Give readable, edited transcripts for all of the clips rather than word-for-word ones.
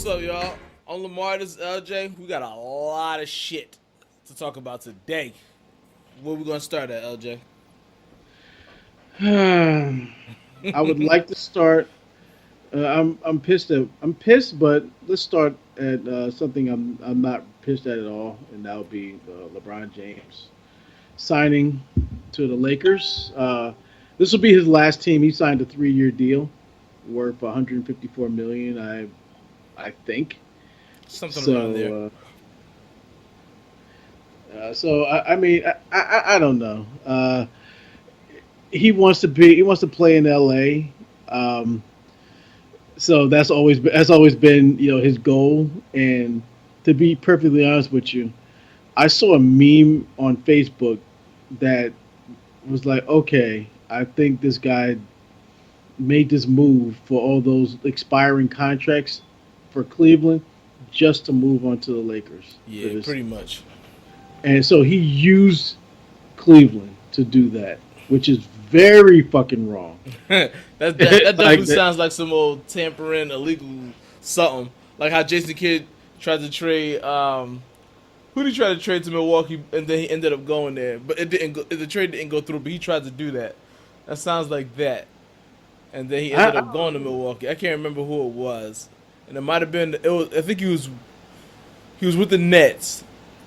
What's up, y'all? I'm Lemar, this is LJ. We got a lot of shit to talk about today. Where we gonna start at, LJ? I would like to start. I'm pissed at. I'm pissed, but let's start at something I'm not pissed at all, and that would be LeBron James signing to the Lakers. This will be his last team. He signed a 3-year deal worth 154 million. I think Something around there. so. I mean, I don't know. He wants to be. He wants to play in L.A. So that's always been his goal. And to be perfectly honest with you, I saw a meme on Facebook that was like, okay, I think this guy made this move for all those expiring contracts for Cleveland just to move on to the Lakers for Yeah, this. pretty much. And so he used Cleveland to do that, which is very fucking wrong. That like definitely that. sounds like some old tampering, illegal something. Like how Jason Kidd tried to trade. Who did he try to trade to Milwaukee, and then he ended up going there, but it didn't. The trade didn't go through, but he tried to do that. That sounds like that, and then he ended I up going to Milwaukee. I can't remember who it was, and it might have been. It was. I think he was with the Nets.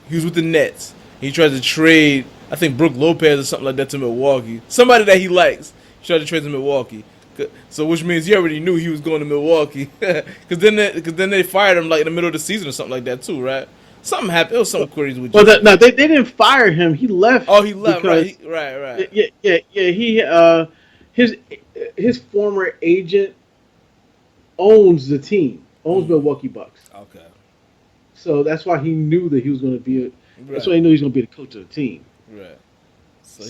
He was with the Nets. He tried to trade, I think Brook Lopez or something like that to Milwaukee. Somebody that he likes. He tried to trade to Milwaukee. So which means he already knew he was going to Milwaukee. Cause then they fired him like in the middle of the season or something like that too, right? Something happened. It was something crazy with Well, Jason no, Kidd. they didn't fire him. He left Oh, he left. Right. because Right. yeah. His his former agent owns the team, owns Mm, Milwaukee Bucks. okay. So that's why he knew that he was going to be. That's why Right. he knew he was going to be the coach of the team. Right. So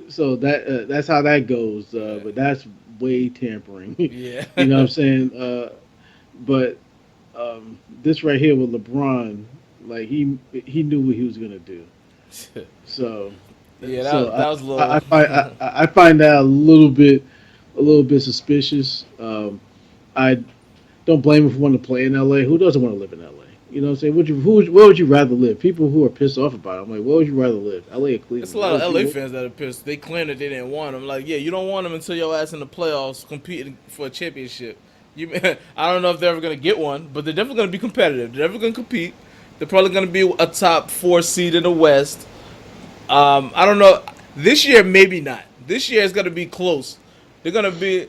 So he. that's how that goes. Right. But that's way tampering. Yeah. You know what I'm saying? But this right here with LeBron, like he knew what he was going to do. So Yeah. so That was a I find that a little bit suspicious. I don't blame him for wanting to play in LA. Who doesn't want to live in LA? You know what I'm saying? Where would you rather live? People who are pissed off about it. I'm like, where would you rather live? LA or It's a Cleveland? lot of LA fans that are pissed. They claim that they didn't want him. Like, yeah, you don't want him until your ass in the playoffs competing for a championship. You, I don't know if they're ever gonna get one, but they're definitely gonna be competitive. They're definitely gonna compete. They're probably gonna be a top four seed in the West. I don't know. This year, maybe not. This year is gonna be close. They're gonna be.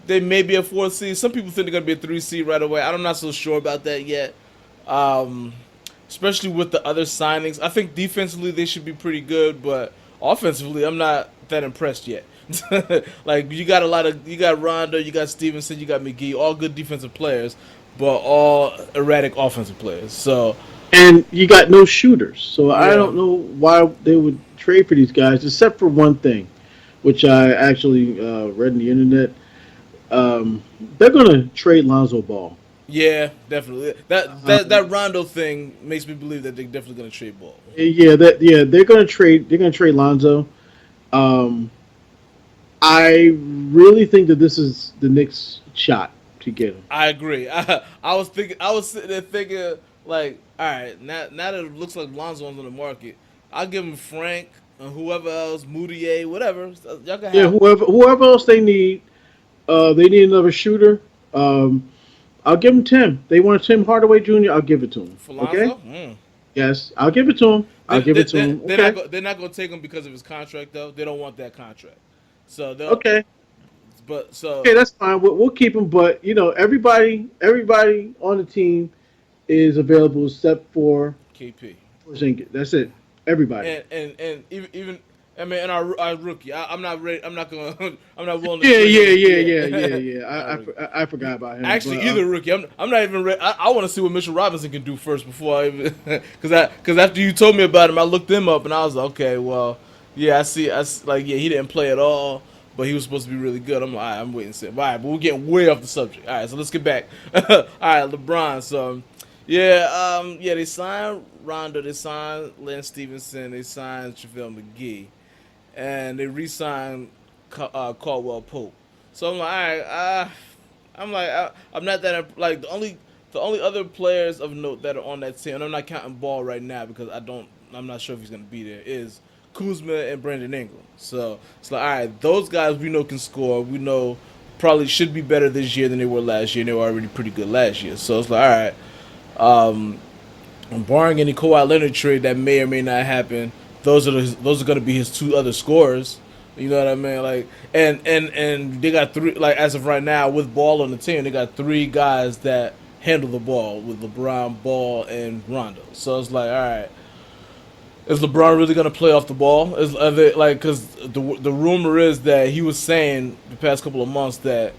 They may be a four seed. Some people think they're gonna be a three seed right away. I'm not so sure about that yet. Um, Especially with the other signings. I think defensively they should be pretty good, but offensively I'm not that impressed yet. Like you got Rondo, you got Stevenson, you got McGee, all good defensive players, but all erratic offensive players. So And you got no shooters. So I yeah, don't know why they would trade for these guys, except for one thing, which I actually read on the internet. They're gonna trade Lonzo Ball. yeah, definitely. That Um, Rondo thing makes me believe that they're definitely gonna trade ball. yeah, they're gonna trade Lonzo. Um, I really think that this is the Knicks' shot to get him. I agree. I was sitting there thinking, like, all right, now that it looks like Lonzo's on the market, I'll give him Frank and whoever else, Moutier, whatever. Y'all can Yeah, have him. whoever else they need another shooter. Um, I'll give them Tim. They want Tim Hardaway Jr. I'll give it to him. For Okay. Lonzo? Yes, I'll give it to him. I'll give it to him. Okay. They're not going to take him because of his contract, though. They don't want that contract. So they'll, Okay. but Okay, so that's fine. We'll keep him, but everybody on the team is available except for KP. Porzingis. That's it. Everybody. And even I mean, and our rookie, I'm not ready. I'm not going. I'm not willing to Yeah, trade yeah, him. yeah, yeah, yeah, Yeah, yeah. our rookie. I forgot about him, Actually, but either rookie. I'm not even ready. I want to see what Mitchell Robinson can do first before I even because after you told me about him, I looked him up and I was like, okay, well, yeah, like yeah, he didn't play at all, but he was supposed to be really good. I'm like, all right, I'm waiting to see. All right, but we're getting way off the subject. All right, so let's get back. All right, LeBron. So yeah, they signed Rondo, they signed Lance Stevenson, they signed JaVale McGee, and they re-signed Caldwell Pope. So I'm like, all right, I'm like, I'm not that like the only the only other players of note that are on that team, and I'm not counting Ball right now because I'm not sure if he's gonna be there. Is Kuzma and Brandon Ingram. So it's like, all right, those guys we know can score. We know probably should be better this year than they were last year. And they were already pretty good last year. So it's like, all right, um, barring any Kawhi Leonard trade that may or may not happen, those are going to be his two other scorers. You know what I mean? Like, and they got three. Like as of right now, with Ball on the team, they got three guys that handle the ball with LeBron, Ball, and Rondo. So it's like, all right, is LeBron really going to play off the ball? Is are they, like because the rumor is that he was saying the past couple of months that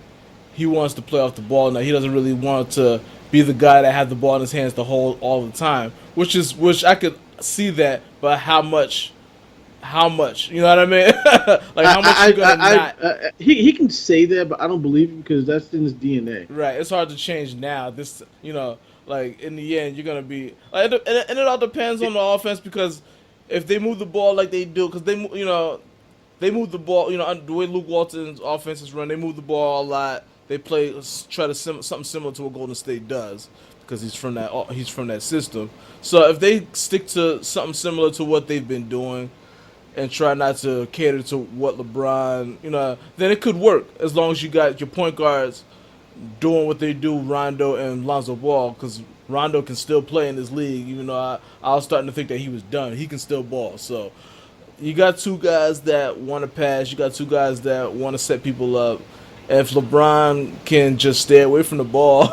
he wants to play off the ball. Now he doesn't really want to be the guy that has the ball in his hands the whole all the time, which I could see that, but how much? How much? You know what I mean? Like how much you gonna not? He can say that, but I don't believe him because that's in his DNA. Right. It's hard to change now. This, like in the end, you're gonna be like, and it all depends on the offense because if they move the ball like they do, because they move the ball. The way Luke Walton's offense is run, they move the ball a lot. They try to something similar to what Golden State does because he's from that system. So if they stick to something similar to what they've been doing and try not to cater to what LeBron, then it could work as long as you got your point guards doing what they do, Rondo and Lonzo Ball, because Rondo can still play in this league, even though I was starting to think that he was done. He can still ball. So you got two guys that want to pass. You got two guys that want to set people up. If LeBron can just stay away from the ball,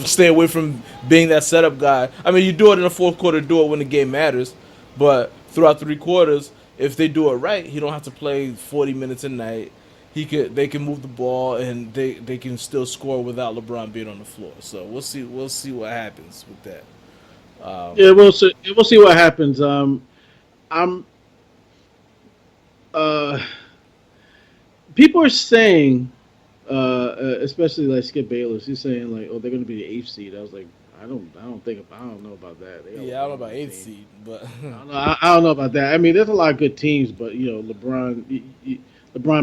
stay away from being that setup guy. I mean, you do it in the fourth quarter, do it when the game matters. But throughout 3 quarters, if they do it right, he don't have to play 40 minutes a night. They can move the ball and they can still score without LeBron being on the floor. So we'll see what happens with that. Yeah, we'll see. We'll see what happens. I'm. Uh, People are saying, especially like Skip Bayless, he's saying like, oh, they're going to be the eighth seed. I was like, I don't know about that. They got Yeah, I don't know about one eighth team. seed, but I don't know about that. I mean, there's a lot of good teams, but LeBron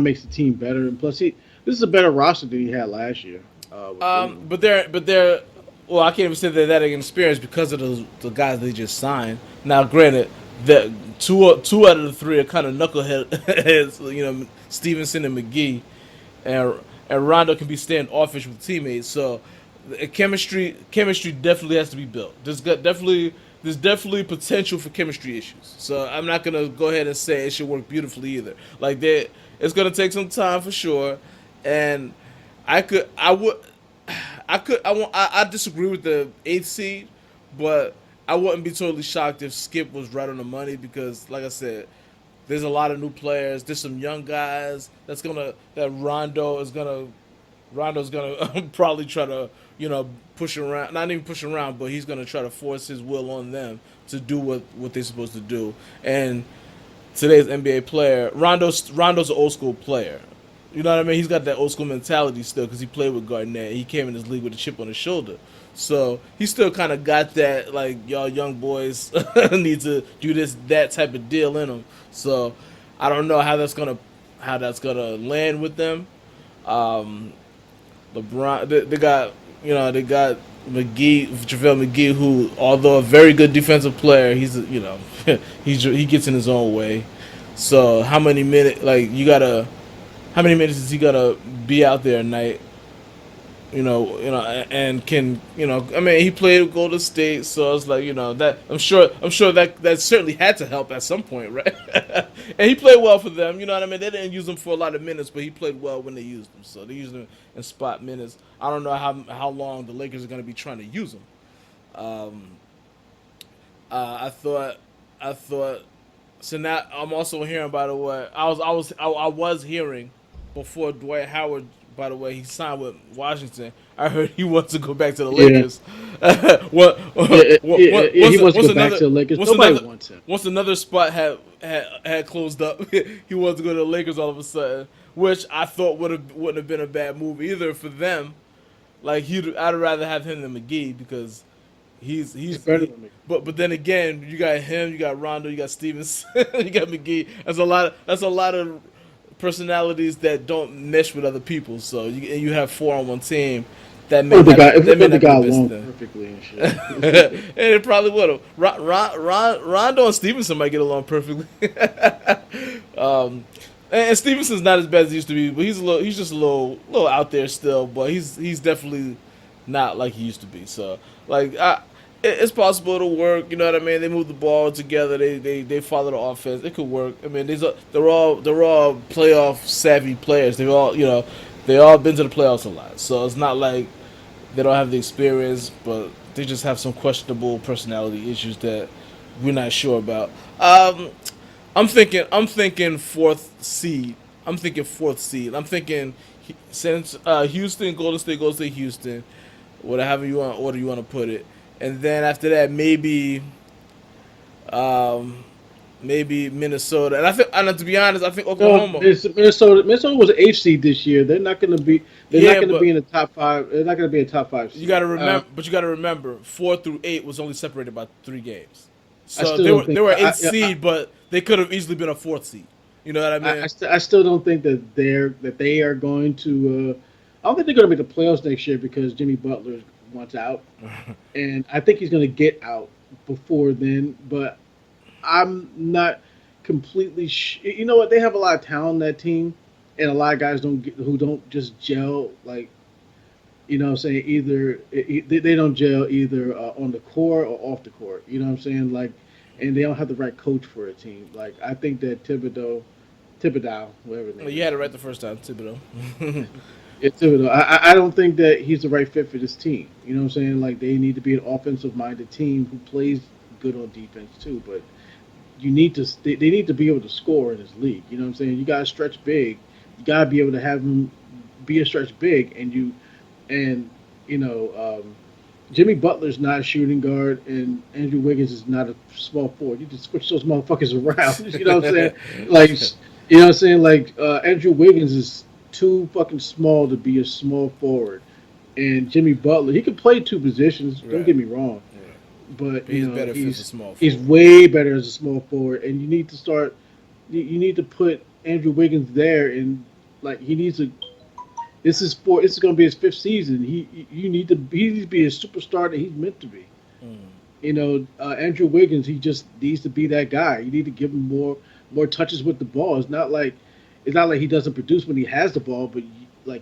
makes the team better, and plus this is a better roster than he had last year. With Cleveland. but they're well, I can't even say they're that inexperienced because of the guys they just signed. Now, granted, the two out of the three are kind of knuckleheads, Stevenson and McGee, and Rondo can be standoffish with teammates. So, chemistry definitely has to be built. There's definitely potential for chemistry issues. So I'm not gonna go ahead and say it should work beautifully either. Like it's gonna take some time for sure, and I disagree with the eighth seed, but I wouldn't be totally shocked if Skip was right on the money because, like I said, there's a lot of new players. There's some young guys Rondo's gonna probably try to push around, not even push around, but he's gonna try to force his will on them to do what they're supposed to do. And today's NBA player, Rondo's an old school player. You know what I mean? He's got that old school mentality still because he played with Garnett. He came in this league with a chip on his shoulder. So he still kind of got that, like, y'all young boys need to do that type of deal in them. So I don't know how that's gonna land with them. Um, LeBron, they got JaVale McGee, who, although a very good defensive player, he gets in his own way. So how many minutes does he gotta be out there a night? And can I mean, he played with Golden State, so it's like that I'm sure that certainly had to help at some point, right? And he played well for them. You know what I mean? They didn't use him for a lot of minutes, but he played well when they used him. So they used him in spot minutes. I don't know how long the Lakers are going to be trying to use him. I thought. So now I'm also hearing. By the way, I was hearing before Dwight Howard. By the way, he signed with Washington. I heard he wants to go back to the Lakers. He wants to go back to the Lakers. Nobody wants him. Once another spot had closed up, he wants to go to the Lakers all of a sudden, which I thought wouldn't have been a bad move either for them. Like I'd rather have him than McGee because he's better than me. But then again, you got him, you got Rondo, you got Stevens, you got McGee. That's a lot of personalities that don't mesh with other people. So you have 4 on one team. that may If they not be the got best along thing. perfectly and shit. And it probably would have. Rondo and Stevenson might get along perfectly. um, and Stevenson's not as bad as he used to be, but he's just a little out there still. But he's definitely not like he used to be. So like, it's possible it'll work. You know what I mean? They move the ball together. They follow the offense. It could work. I mean, they're all playoff savvy players. They all been to the playoffs a lot. So it's not like they don't have the experience, but they just have some questionable personality issues that we're not sure about. I'm thinking fourth seed. I'm thinking fourth seed. I'm thinking since Houston, Golden State goes to Houston, whatever you want order you want to put it, and then after that um, maybe Minnesota, and to be honest, I think No, Oklahoma. Minnesota was an eighth seed this year. They're not going to be. They're not Yeah, going to but be in the top five. They're not going to be a top five you seed. got to remember, four through eight was only separated by 3 games, I so still they don't were think. they were eighth seed, but they could have easily been a fourth seed. You know what I mean? I still don't think that they are going to. I don't think they're going to make the playoffs next year because Jimmy Butler wants out, and I think he's going to get out before then. But I'm not completely. You know what? They have a lot of talent on that team, and a lot of guys who don't just gel. Like what I'm saying, either they don't gel either on the court or off the court. You know what I'm saying? Like, and they don't have the right coach for a team. Like I think that Thibodeau, whatever his Well, name you had it is. right the first time, Thibodeau. Yeah, Thibodeau. I don't think that he's the right fit for this team. You know what I'm saying? Like they need to be an offensive minded team who plays good on defense too. But they need to be able to score in this league. You know what I'm saying? You gotta stretch big. You gotta be able to have them be a stretch big, and you know Jimmy Butler's not a shooting guard, and Andrew Wiggins is not a small forward. You just switch those motherfuckers around. You know what I'm saying? Like, you know what I'm saying? Like, Andrew Wiggins is too fucking small to be a small forward, and Jimmy Butler, he can play two positions. Don't Right. get me wrong, Right. but But he's better if it's a small he's forward. way better as a small forward, and you need to start. You need to put Andrew Wiggins there, and like he needs to. This is going to be his fifth season. He needs to be a superstar that he's meant to be. Mm. Andrew Wiggins, he just needs to be that guy. You need to give him more touches with the ball. It's not like he doesn't produce when he has the ball, but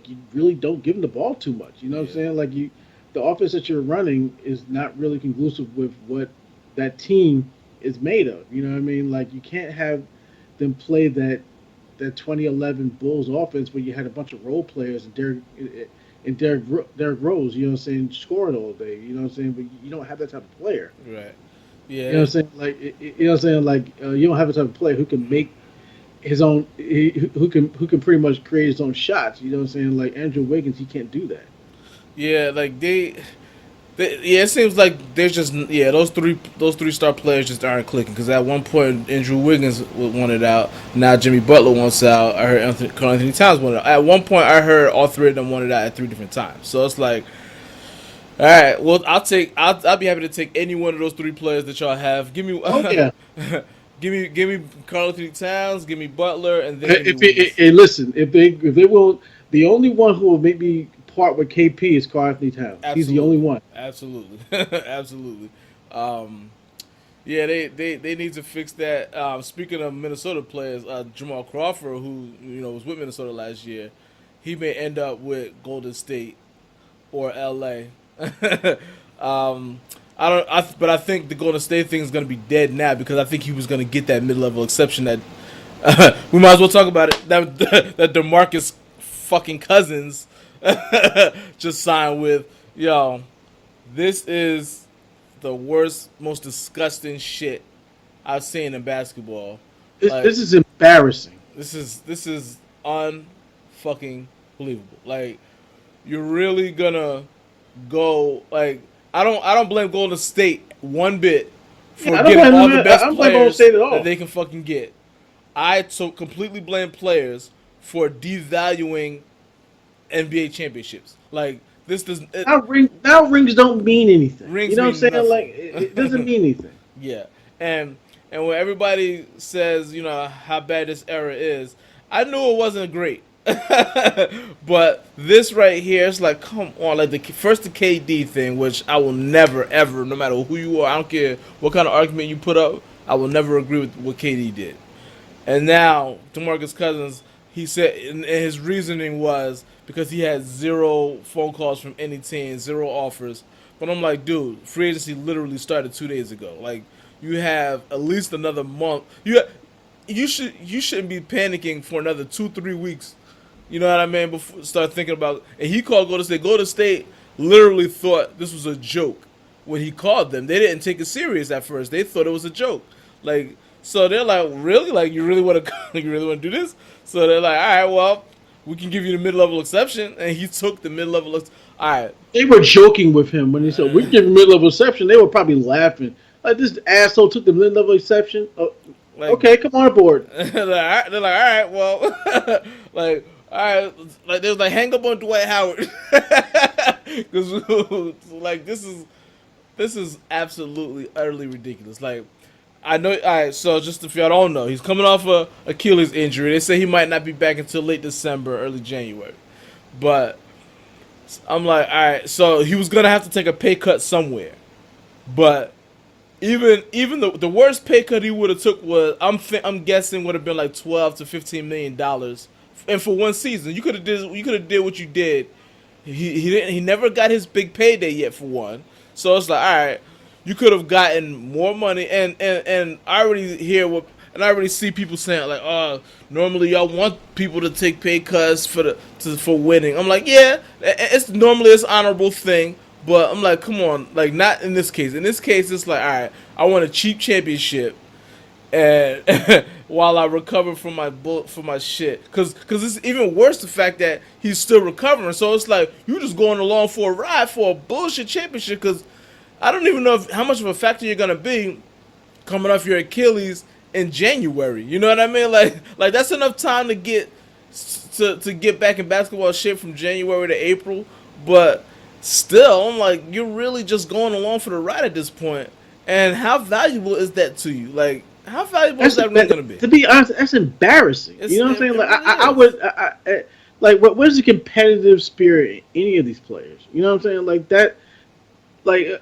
you really don't give him the ball too much. You know what I'm Yeah. saying? The offense that you're running is not really conclusive with what that team is made of. You know what I mean? Like you can't have them play that 2011 Bulls offense where you had a bunch of role players and Derrick Rose, you know what I'm saying, scoring all day. You know what I'm saying? But you don't have that type of player. Right. You know what I'm Yeah. saying? You know what I'm saying? Like you don't have a type of player who can make his own, who can pretty much create his own shots. You know what I'm saying? Like Andrew Wiggins, he can't do that. Yeah. Like yeah. It seems like there's just those three star players just aren't clicking because at one point Andrew Wiggins wanted out. Now Jimmy Butler wants out. I heard Carl Anthony Towns wanted out. At one point I heard all three of them wanted out at 3 different times. So it's like, all right, well I'll be happy to take any one of those three players that y'all have. Give me Oh yeah. give me Carl Anthony Towns, give me Butler, and then give me Wiggins. Listen, if they will, the only one who will make me part with KP is Karl Anthony Towns. He's the only Absolutely, one. absolutely, absolutely. Um, yeah, they need to fix that. Speaking of Minnesota players, Jamal Crawford, who was with Minnesota last year, he may end up with Golden State or LA. um, but I think the Golden State thing is going to be dead now because I think he was going to get that mid-level exception that we might as well talk about it. That Demarcus fucking Cousins just signed with. Yo, this is the worst, most disgusting shit I've seen in basketball. Like This is embarrassing. this is unfucking believable. Like you're really gonna go like I don't blame Golden State one bit for Yeah, I don't getting blame all him. the I best don't blame Golden players State at that all. they can fucking get. I so completely blame players for devaluing NBA championships. Like this does Now rings don't mean anything. You rings know what I'm mean saying? Like nothing. it doesn't mean anything. Yeah, and when everybody says how bad this era is, I knew it wasn't great. But this right here is like, come on, like the KD thing, which I will never ever, no matter who you are, I don't care what kind of argument you put up, I will never agree with what KD did. And now Demarcus Cousins, he said, and his reasoning was because he had zero phone calls from any team, zero offers. But I'm like, dude, free agency literally started 2 days ago. Like, you have at least another month. You shouldn't be panicking for another 2 3 weeks. You know what I mean? Before start thinking about. And he called Golden State. Golden State literally thought this was a joke when he called them. They didn't take it serious at first. They thought it was a joke. Like, so they're like, really? Like, you really want to? You really want to do this? So they're like, all right, well, we can give you the mid-level exception. And he took the mid-level. All right, They were joking with him when they said we give him mid-level exception. They were probably laughing. Like this asshole took the mid-level exception. Oh, like okay, come on aboard. they're like, all right, well, like, all right, like they was like, hang up on Dwight Howard, because like this is absolutely utterly ridiculous. Like, I know. All right, so just if y'all don't know, he's coming off a Achilles injury. They say he might not be back until late December, early January. But I'm like, all right, so he was gonna have to take a pay cut somewhere. But even the worst pay cut he would have took was I'm guessing would have been like 12 to $15 million, and for one season you could have did what you did. He never got his big payday yet for one, so it's like, all right, you could have gotten more money, and I already hear what. And I already see people saying like, "Oh, normally y'all want people to take pay cuts for winning." I'm like, yeah, it's normally it's an honorable thing, but I'm like, come on, like not in this case. In this case, it's like, all right, I want a cheap championship, and while I recover from my shit, because it's even worse the fact that he's still recovering. So it's like you just going along for a ride for a bullshit championship. Because I don't even know how much of a factor you're gonna be coming off your Achilles in January. You know what I mean? Like that's enough time to get back in basketball shape from January to April. But still, I'm like, you're really just going along for the ride at this point. And how valuable is that to you? Like, how valuable is that really going to be? To be honest, that's embarrassing. You know what I'm saying? Like really I would, like, where's the competitive spirit in any of these players? You know what I'm saying? Like that, like.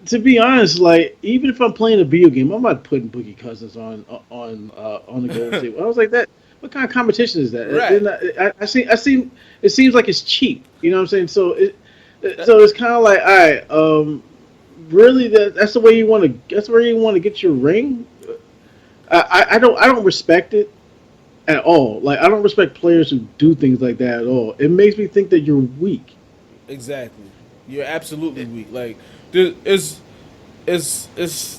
To be honest, like even if I'm playing a video game, I'm not putting Boogie Cousins on the Golden State. I was like, that. What kind of competition is that? Right. I see. It seems like it's cheap. You know what I'm saying? So it's kind of like, all right, really, that's the way you want to. That's where you want to get your ring. I don't respect it at all. Like I don't respect players who do things like that at all. It makes me think that you're weak. Exactly. You're absolutely weak. Like, it's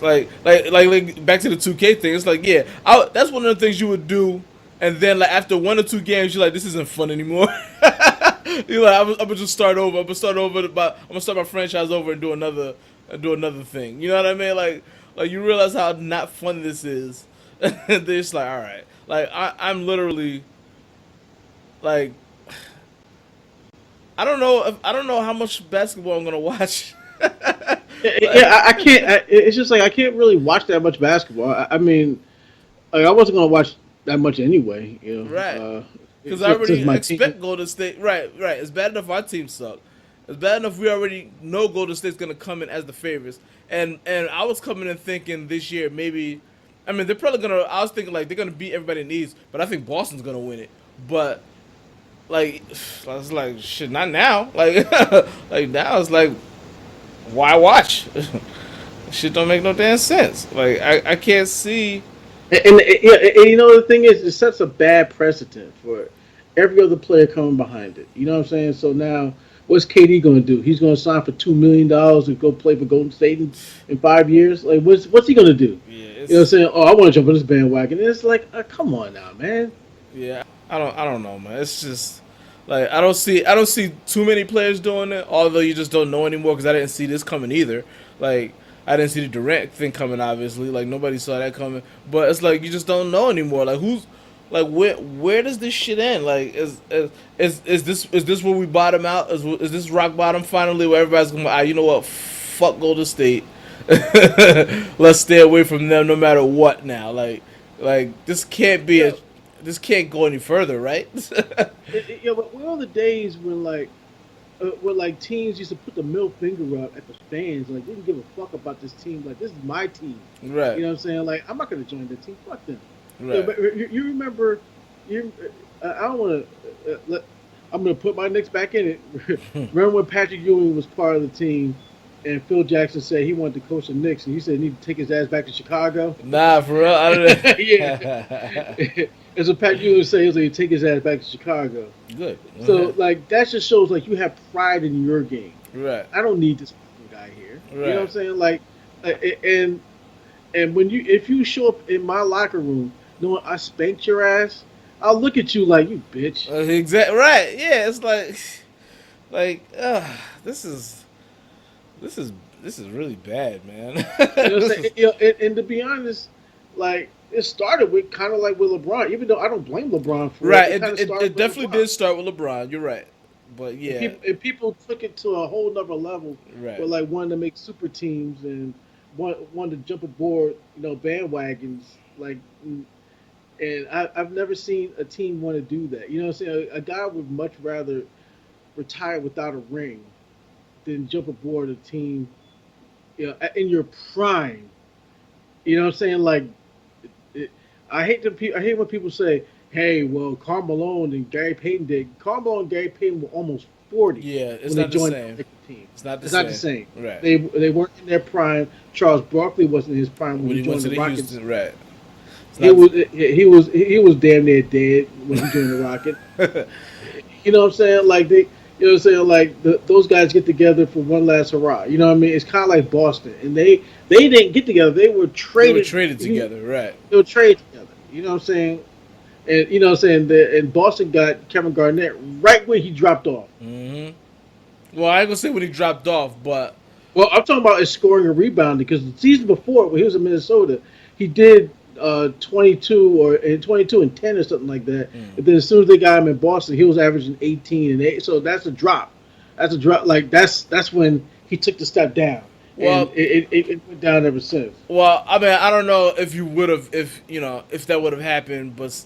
like back to the 2K thing. It's like, yeah, that's one of the things you would do, and then like after 1 or 2 games, you're like, this isn't fun anymore. You're like, I'm gonna just start over. I'm gonna start my franchise over and do another thing. You know what I mean? Like you realize how not fun this is. They're just like, all right. Like I'm literally like I don't know how much basketball I'm gonna watch. Yeah, I can't. It's just like I can't really watch that much basketball. I mean, like, I wasn't gonna watch that much anyway. You know, Right. Because I just already my team. expect Golden State. Right. It's bad enough our team suck. It's bad enough we already know Golden State's gonna come in as the favorites. And I was coming in thinking this year maybe. I mean, they're probably gonna. I was thinking like they're gonna beat everybody in the East, but I think Boston's gonna win it. But like, I was like, shit, not now. Like, like now it's like, why watch? Shit don't make no damn sense. Like, I can't see. And you know the thing is, it sets a bad precedent for every other player coming behind it. You know what I'm saying? So now, what's KD going to do? He's going to sign for $2 million to go play for Golden State in 5 years. Like, what's he going to do? Yeah, You know what I'm saying? Oh, I want to jump on this bandwagon. And it's like, come on now, man. yeah. I don't know, man. It's just like I don't see too many players doing it. Although you just don't know anymore because I didn't see this coming either. Like I didn't see the Durant thing coming. Obviously, like nobody saw that coming. But it's like you just don't know anymore. Like who's like where does this shit end? Like is this where we bottom out? Is this rock bottom finally where everybody's going? You know what? Fuck Golden State. Let's stay away from them no matter what. Now, like this can't be a this can't go any further, right? But where are the days when like teams used to put the middle finger up at the fans, like they didn't give a fuck about this team. Like this is my team. Right, You know what I'm saying? Like I'm not gonna join the team. Fuck them. right. But you remember? You I don't want to. I'm gonna put my Knicks back in it. Remember when Patrick Ewing was part of the team, and Phil Jackson said he wanted to coach the Knicks, and he said he need to take his ass back to Chicago. Nah, for real. I Yeah. don't. And so Pat Ewing said he was like, take his ass back to Chicago. Good. So like that just shows like you have pride in your game. Right, I don't need this fucking guy here. You know what I'm right. saying? Like, uh, and when if you show up in my locker room knowing I spanked your ass, I'll look at you like you bitch. Exactly. Right. Yeah. It's like, this is this is this is really bad, man. You know what I'm This saying? is And to be honest, like it started with kind of like with LeBron. Even though I don't blame LeBron for it, right. it kind of It started with definitely LeBron. did start with LeBron. You're right, but yeah, And people took it to a whole nother level, right. where like wanting to make super teams and wanted to jump aboard, bandwagons. Like, and I've never seen a team want to do that. You know what I'm saying? A guy would much rather retire without a ring than jump aboard a team, in your prime. You know what I'm saying? Like, it, I hate when people say, "Hey, well, Karl Malone and Gary Payton did." Karl Malone and Gary Payton were almost 40 Yeah, it's when they not the joined the same. Lakers team. It's not the It's not the same. same. Right. They weren't in their prime. Charles Barkley wasn't in his prime when When he he went joined to the the Rockets. Houston, right? It's He not. was he was damn near dead when he joined the Rockets. You know what I'm saying? Like what I'm saying? Like those guys get together for one last hurrah. You know what I mean? It's kind of like Boston, and they didn't get together. They were They were traded. traded together, right? They were traded together. You know what I'm saying? And you know what I'm saying? And Boston got Kevin Garnett right when he dropped off. Hmm. Well, I ain't gonna say when he dropped off, but Well, I'm talking about his scoring and rebounding because the season before when he was in Minnesota, he did 22 and 10 or something like that. mm, And then as soon as they got him in Boston, he was averaging 18 and 8. So that's a drop. That's a drop. Like that's when he took the step down, and well, it went down ever since. well, I mean, I don't know if you would have, if that would have happened, but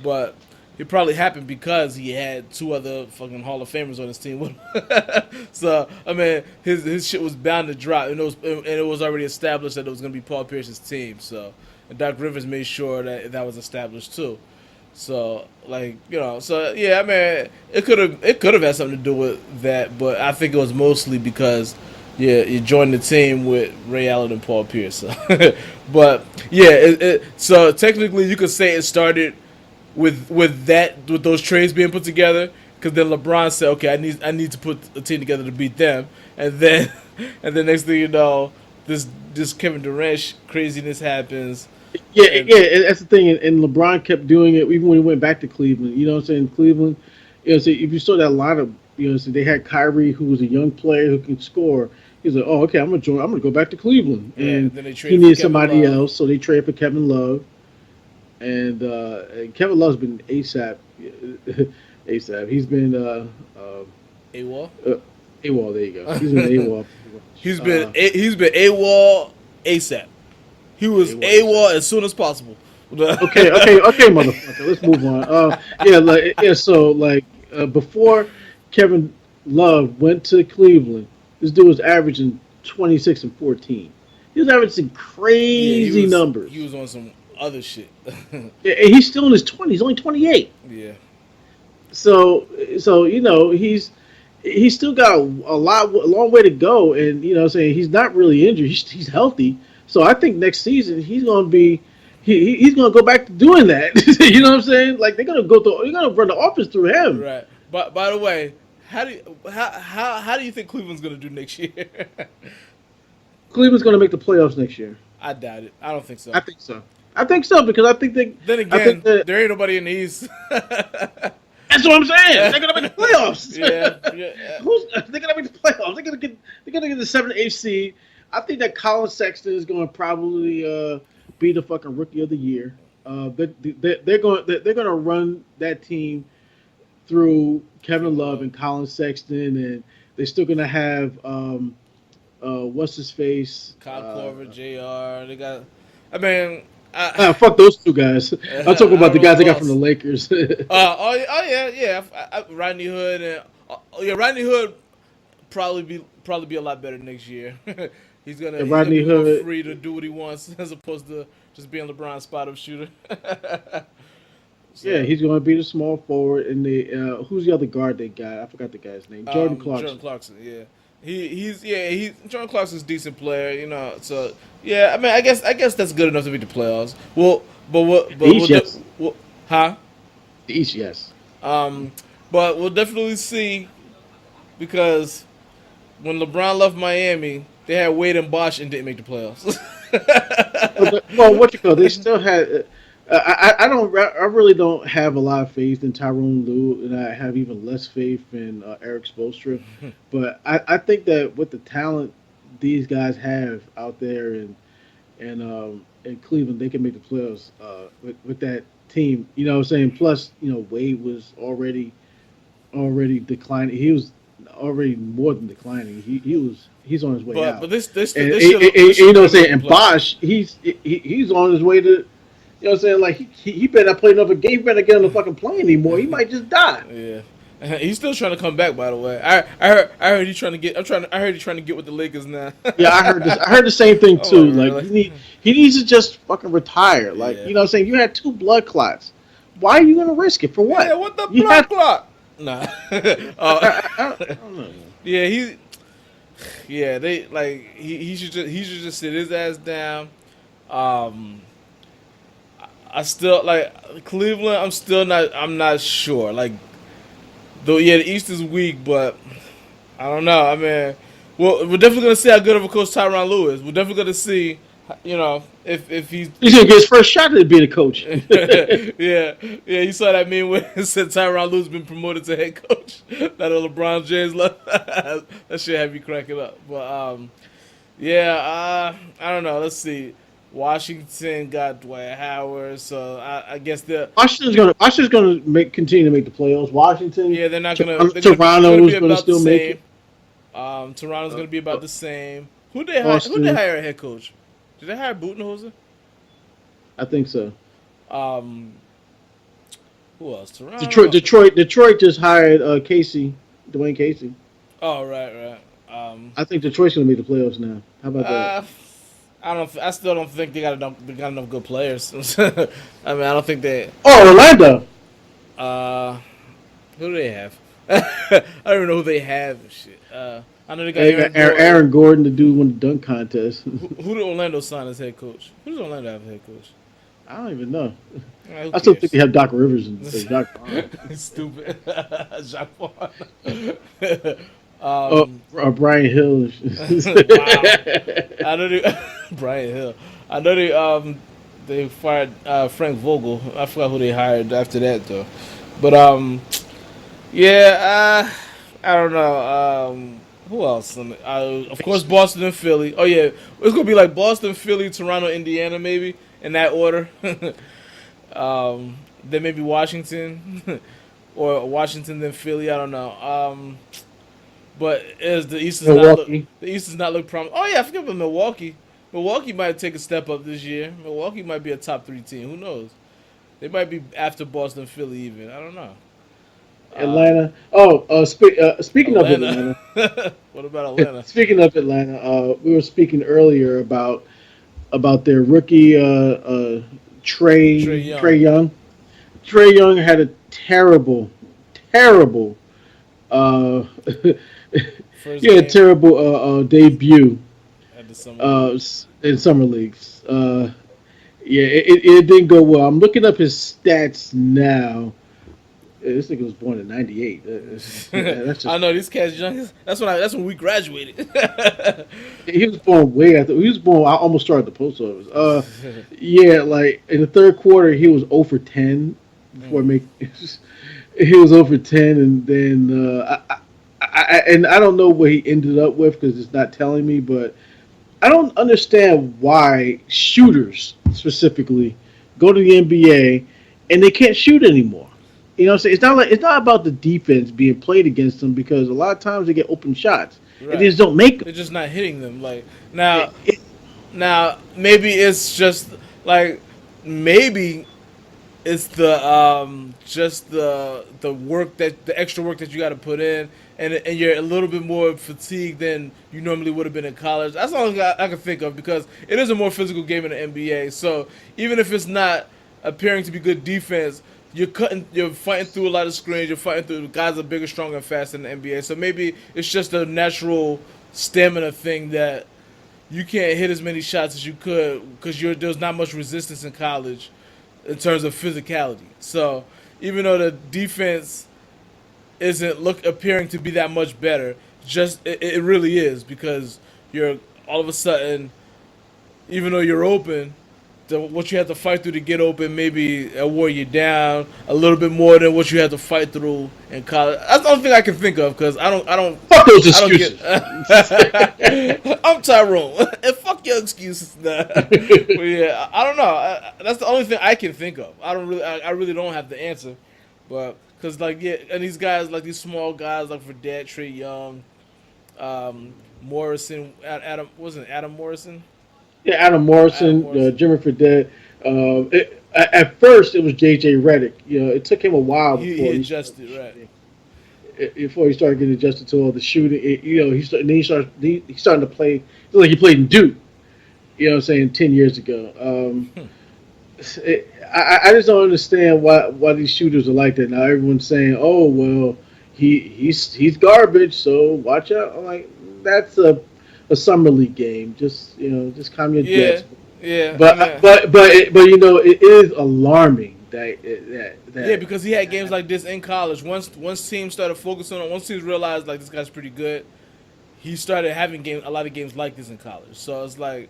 but it probably happened because he had two other fucking Hall of Famers on his team with him. So I mean, his shit was bound to drop, and it was already established that it was gonna be Paul Pierce's team. So and Doc Rivers made sure that that was established too. So like so yeah, I mean, it could have had something to do with that, but I think it was mostly because yeah, you joined the team with Ray Allen and Paul Pierce. So. But yeah, so technically you could say it started with those trades being put together. Because then LeBron said, "Okay, I need to put a team together to beat them," and then and then next thing you know, this Kevin Durant craziness happens, and And that's the thing. And LeBron kept doing it even when he went back to Cleveland. You know what I'm saying? Cleveland, so if you saw that lineup, so they had Kyrie, who was a young player who can score. He's like, oh, okay, I'm gonna join. I'm gonna go back to Cleveland, yeah, and then they he traded for needed Kevin somebody Love. else, so they traded for Kevin Love. And Kevin Love's been ASAP. ASAP. He's been AWOL. uh, AWOL. There you go. He's been AWOL. He's been AWOL ASAP. He was AWOL ASAP. AWOL as soon as possible. Okay, motherfucker. Let's move on. So like before Kevin Love went to Cleveland, this dude was averaging 26 and 14. He was averaging Yeah, crazy numbers. he was on some other shit. Yeah, and he's still in his 20s. He's only 28. Yeah. So he's still got a long way to go, and saying he's not really injured. He's healthy. So I think next season he's going to be he's going to go back to doing that. You know what I'm saying? Like they're going to run the offense through him. Right. But by the way, how do you think Cleveland's gonna do next year? Cleveland's going to make the playoffs next year. I doubt it. I don't think I so. think so. I think so because Then I think again, that there ain't nobody in the East. that's what I'm saying. They're going to make the playoffs. Yeah, yeah. They're going to make the playoffs. They're going to get the 7th, 8th seed. I think that Colin Sexton is going to probably be the fucking rookie of the year. They're going to run that team through Kevin Love and Colin Sexton, and they're still going to have what's his face, Kyle Korver, Jr. They got. I mean, Fuck those two guys. I'm talking I about don't the know guys who they got from the else. Lakers. Oh yeah, yeah. Rodney Hood and yeah, Rodney Hood probably be a lot better next year. He's gonna Rodney be more Hood. free to do what he wants as opposed to just being LeBron's spot up shooter. Yeah, So he's going to be the small forward. And the who's the other guard they got? I forgot the guy's name. Jordan Jordan Clarkson. Clarkson, yeah. He's Jordan Clarkson's a decent player, you know. So yeah, I mean, I guess that's good enough to make the playoffs. Well, The East, yes. huh? The East, yes. Um, but we'll definitely see because when LeBron left Miami, they had Wade and Bosh and didn't make the playoffs. Well, what you call? They still had. I don't. I really don't have a lot of faith in Tyrone Lue, and I have even less faith in Eric Spoelstra. But I think that with the talent these guys have out there in Cleveland, they can make the playoffs with that team. You know what I'm saying? Plus, Wade was already declining. He was already more than declining. He's on his way but out. but this And, this should you know what I'm have saying? made the And playoffs. Bosch, he's on his way to. You know what I'm saying? Like he better not play another game. He better not get on the fucking plane anymore. He might just die. Yeah. He's still trying to come back. By the way, I heard he's trying to get. I heard he's trying to get with the Lakers now. Yeah, I heard this. I heard the same thing Oh, too. Like really? he needs to just fucking retire. Like Yeah. you know what I'm saying? You had two blood clots. Why are you gonna risk it for Yeah. what? What the You blood have. clock? Nah. I don't know. Yeah. Yeah. They like he should just sit his ass down. Um. I still like Cleveland. I'm not sure. Like though. Yeah. The East is weak, but I don't know. I mean, well, we're definitely gonna see how good of a coach Tyronn Lue is. We're definitely gonna see, if he's. He's gonna get his first shot at being a coach. Yeah, yeah. You saw that meme where it said Tyronn Lue's been promoted to head coach. That LeBron James left. That shit had me cracking up. But yeah. I don't know. Let's see. Washington got Dwight Howard, so I guess Washington's gonna continue to make the playoffs. Washington, yeah, they're not gonna they're gonna Toronto's be gonna about the still make same. it. Toronto's Uh, gonna be uh, about the same. Who they Boston, hire a head coach? Did they hire Budenholzer? I think so. Um, who else? Detroit, Toronto. Detroit, Detroit just hired Dwayne Casey. Oh right. I think Detroit's gonna make the playoffs now. How about that? Uh, I don't. I still don't think they got enough. They got enough good players. I mean, I don't think they. Oh, Orlando. Uh, who do they have? I don't even know who they have. Shit. I know they got They Aaron got Gordon. Aaron Gordon to do one dunk contest. Who did Orlando sign as head coach? Who does Orlando have as head coach? I don't even know. Who I still think cares? they have Doc Rivers and Doc Brown. Stupid. Jacques Vaughn. Oh, Brian Hill. Wow. I know they Brian Hill. I know they fired Frank Vogel. I forgot who they hired after that though. But yeah, I don't know. Who else? Of course, Boston and Philly. Oh yeah, it's gonna be like Boston, Philly, Toronto, Indiana, maybe in that order. Then maybe Washington, or Washington then Philly. I don't know. But is the East does not look Milwaukee. the East does not look promising. Oh yeah, I forget about Milwaukee. Milwaukee might take a step up this year. Milwaukee might be a top 3 team. Who knows? They might be after Boston, Philly, even. I don't know. Atlanta. Speaking of Atlanta. Atlanta, What about Atlanta? speaking of Atlanta, we were speaking earlier about their rookie Trey Trey Young, Young. Trey Young had a terrible uh, first yeah, game terrible debut at the Summer League. uh, in summer leagues. Yeah, it didn't go well. I'm looking up his stats now. Yeah, this nigga was born in '98. That's I just know these cats young. That's when we graduated. he was born way after. He was born. I almost started the post office. Yeah, like in the third quarter, he was 0 for 10 before Mm. make. He was 0 for 10, and then I don't know what he ended up with because it's not telling me. But I don't understand why shooters specifically go to the NBA and they can't shoot anymore. You know what I'm saying? It's not about the defense being played against them because a lot of times they get open shots and they Right. just don't make them. They're just not hitting them. Like It, now, it, now maybe it's just like maybe it's the just the work that the extra work that you got to put in, and you're a little bit more fatigued than you normally would have been in college. That's all I can think of because it is a more physical game in the NBA. So even if it's not appearing to be good defense, you're fighting through a lot of screens. You're fighting through guys are bigger, stronger, and faster in the NBA. So maybe it's just a natural stamina thing that you can't hit as many shots as you could because there's not much resistance in college in terms of physicality. So even though the defense isn't look appearing to be that much better, just it really is because you're all of a sudden, even though you're open, what you have to fight through to get open maybe wore you down a little bit more than what you had to fight through in college. That's the only thing I can think of because Fuck those I don't excuses. get. I'm Tyrone, and fuck your excuses. Nah. But yeah, I don't know. That's the only thing I can think of. I really don't have the answer, but because like yeah, and these guys like these small guys like Fredette, Trey Young, Morrison, Adam wasn't Adam Morrison. Yeah, Adam Adam Morrison, Morrison. Jimmy Fredette. At first, it was J.J. Redick. You know, it took him a while He adjusted right. before he started getting adjusted to all the shooting. Then he started to play. It was like he played in Duke. You know what I'm saying? 10 years ago. I just don't understand why these shooters are like that now. Everyone's saying, "Oh well, he's garbage, so watch out." I'm like, that's a summer league game. Just just calm your Yeah, jets. yeah, But yeah. it is alarming Yeah, that because he had games like this in college. Once teams started focusing on, once teams realized like this guy's pretty good, he started having a lot of games like this in college. So it's like,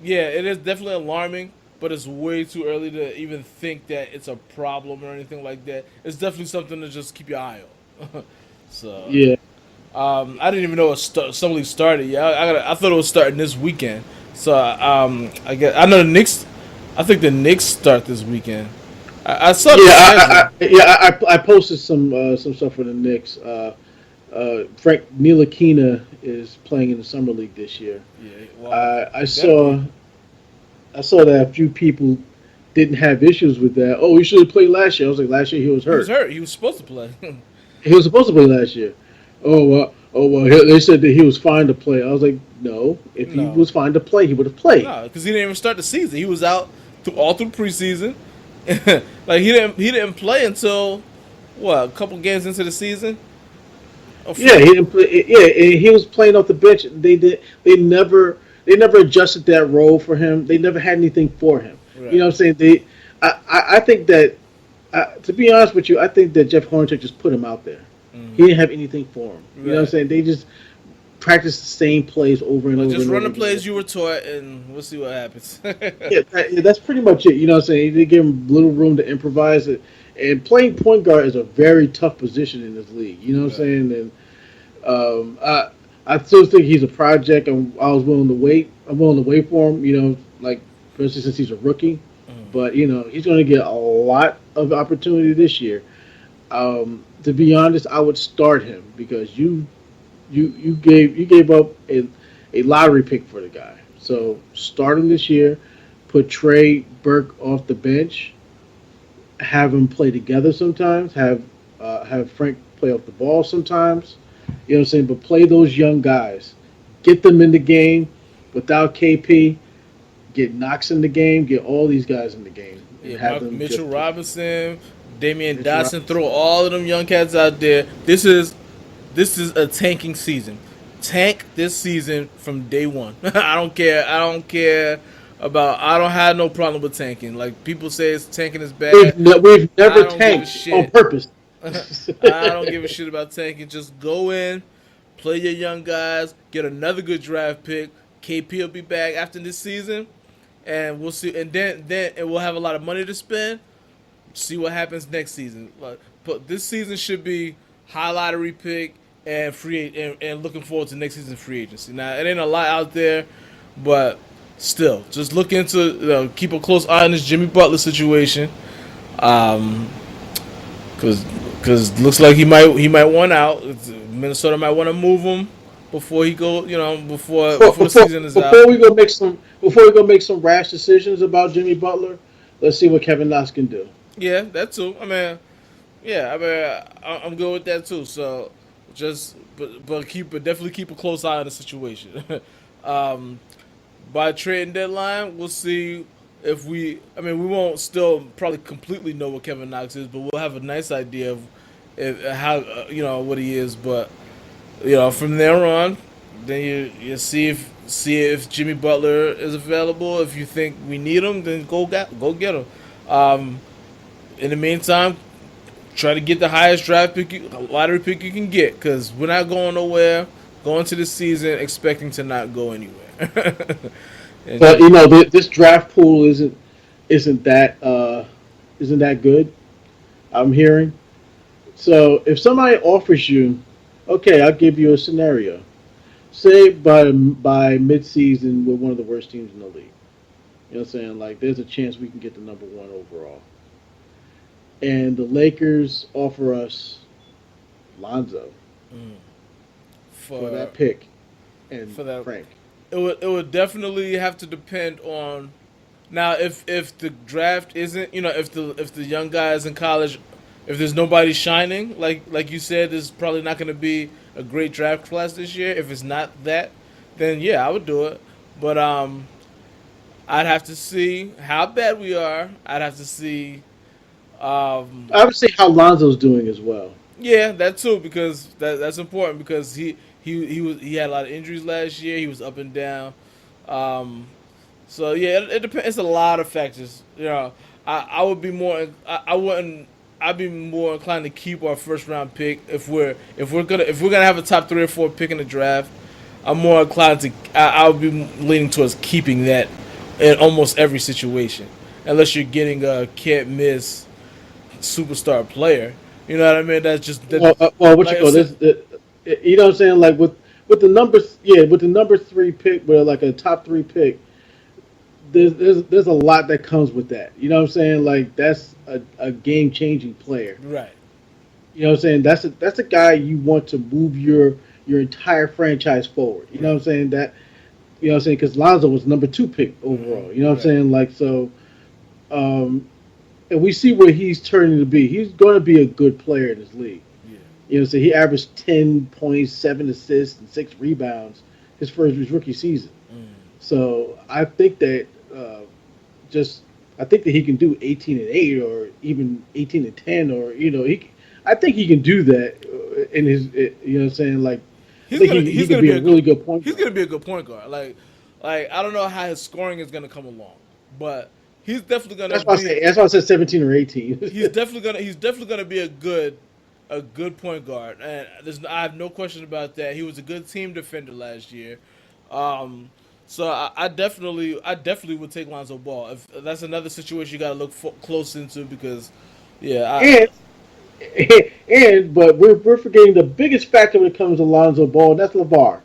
yeah, it is definitely alarming, but it's way too early to even think that it's a problem or anything like that. It's definitely something to just keep your eye on. So yeah. I didn't even know some league started. Yeah, I thought it was starting this weekend. So I know the Knicks. I think the Knicks start this weekend. I saw the schedule. I posted some stuff for the Knicks. Frank Ntilikina is playing in the summer league this year. Yeah, well, I he better be. saw that a few people didn't have issues with that. Oh, he should have played last year. I was like, last year he was He was hurt. hurt. He was supposed to play. He was supposed to play last year. Oh well. They said that he was fine to play. I was like, no. If he No, was fine to play, he would have played. no, because he didn't even start the season. He was out all through preseason. Like he didn't play until what a couple games into the season. Oh, Yeah, he didn't play. Yeah, and he was playing off the bench. They never adjusted that role for him. They never had anything for him. You right. know what I'm saying? I think that to be honest with you, I think that Jeff Hornacek just put him out there. He Hmm. didn't have anything for him. You know what I'm Right. saying? They just practiced the same plays over and Like over just and run over the again. plays you were taught, and we'll see what happens. Yeah, that's pretty much it. You know what I'm saying? They give him little room to improvise it. And playing point guard is a very tough position in this league. You know what I'm Right. saying? And I still think he's a project. I was willing to wait. I'm willing to wait for him. Like especially since he's a rookie. Mhm. But he's going to get a lot of opportunity this year. To be honest, I would start him because you gave up a lottery pick for the guy. So start him this year. Put Trey Burke off the bench. Have them play together sometimes. Have Frank play off the ball sometimes. You know what I'm saying? But play those young guys. Get them in the game without KP. Get Knox in the game. Get all these guys in the game and Yeah, have Mark, them Mitchell just Robinson, Damian Mitchell Dotson, Robinson. throw all of them young cats out there. This is a tanking season. Tank this season from day one. I don't care. I don't care about. I don't have no problem with tanking. Like people say, tanking is bad. We've I never don't give a tanked on shit. purpose. I don't give a shit about tanking. Just go in, play your young guys, get another good draft pick. KP will be back after this season, and we'll see. And then we'll have a lot of money to spend. See what happens next season. But this season should be high lottery pick and and looking forward to next season's free agency. Now it ain't a lot out there, but still, just look into keep a close eye on this Jimmy Butler situation. Um, because looks like he might want out. Minnesota might want to move him before he go. Before the season is out. Before we go make some rash decisions about Jimmy Butler, Let's see what Kevin Knox can do. Yeah, that too. I mean, yeah, I mean, I'm good with that too. So just but definitely keep a close eye on the situation. um, by trading deadline, we'll see if we. I mean, we won't still probably completely know what Kevin Knox is, but we'll have a nice idea of how what he is. But from there on, then you see if Jimmy Butler is available. If you think we need him, then go get him. Um, in the meantime, try to get the highest lottery pick you can get, because we're not going nowhere. Going to the season expecting to not go anywhere. and But just this draft pool isn't that isn't that good. I'm hearing. So if somebody offers you, okay, I'll give you a scenario. Say by midseason we're one of the worst teams in the league. You know what I'm saying? Like there's a chance we can get the number one overall. And the Lakers offer us Lonzo mm, for for that pick and for that, Frank. it would definitely have to depend on. Now, if the draft isn't, if the young guys in college, if there's nobody shining, like you said, there's probably not going to be a great draft class this year. If it's not that, then yeah, I would do it. But I'd have to see how bad we are. I'd have to see. Um, I would say how Lonzo's doing as well. yeah, that too, because that's important, because he had a lot of injuries last year. He was up and down. Um, So yeah, it depends. It's a lot of factors. I would be more. I wouldn't. I'd be more inclined to keep our first round pick if we're gonna have a top 3 or 4 pick in the draft. I'm more inclined to. I would be leaning towards keeping that in almost every situation, unless you're getting a can't miss superstar player. You know what I mean? That's just that. Well, what you Like I call said, this? You know what I'm saying? Like with the with the number three pick, with like a top three pick, there's a lot that comes with that. You know what I'm saying? Like that's a game changing player. right. You know what I'm saying? That's a guy you want to move your entire franchise forward. You know what I'm saying? You know what I'm saying? Because Lonzo was number two pick overall. You know what I'm Right. saying? Like so, um, and we see where he's turning to be. He's going to be a good player in this league. Yeah. You know, so he averaged 10 points, 7 assists, and 6 rebounds his rookie season. Mm. So I think that just I think that he can do 18-8 or even 18-10 or I think he can do that in his you know what I'm saying, like I He's think gonna he he's can gonna be be a a good really good point he's guard. gonna be a good point guard. Like I don't know how his scoring is gonna come along, but he's definitely gonna be That's why I said 17 or 18. he's definitely gonna be a good point guard, and I have no question about that. He was a good team defender last year. Um, so I definitely would take Lonzo Ball. If that's another situation you got to look close into, because yeah, and but we're forgetting the biggest factor when it comes to Lonzo Ball, and that's LeVar.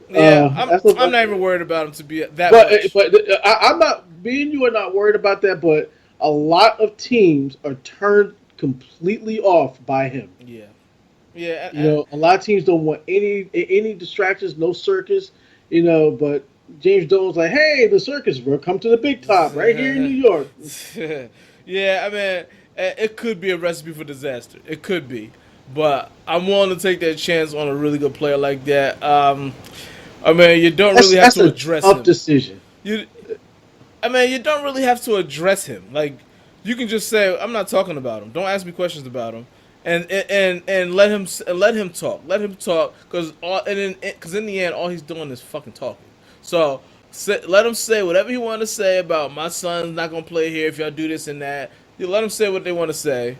yeah, I'm That's I'm LeVar. not even worried about him to be that much. I'm not. Me and you are not worried about that. But a lot of teams are turned completely off by him. Yeah, yeah, You know, a lot of teams don't want any distractions, no circus. You know, but James Dolan's like, hey, the circus, bro, come to the big top right here in New York. yeah. I mean, it could be a recipe for disaster. It could be, but I'm willing to take that chance on a really good player like that. I mean, you don't really have That's to a address tough him. decision. You, I mean, you don't really have to address him. Like, you can just say, "I'm not talking about him. Don't ask me questions about him," and let him talk. Let him talk, because in the end, all he's doing is fucking talking. So let him say whatever he want to say about my son's not gonna play here if y'all do this and that. You let him say what they want to say.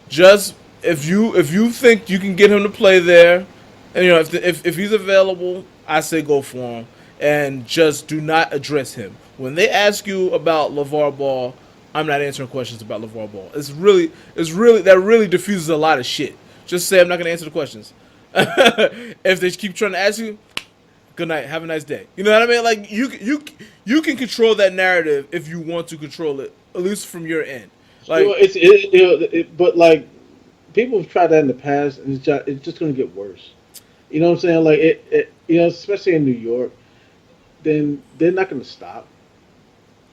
Just if you think you can get him to play there, and if he's available, I say go for him, and just do not address him when they ask you about LeVar Ball. I'm not answering questions about LeVar Ball. It's really that really diffuses a lot of shit. Just say I'm not gonna answer the questions. If they keep trying to ask you, good night, have a nice day. You know what I mean? Like you can control that narrative if you want to control it, at least from your end. Well, Like but like people have tried that in the past, and it's just going to get worse. You know what I'm saying? Like especially in New York, then they're not going to stop.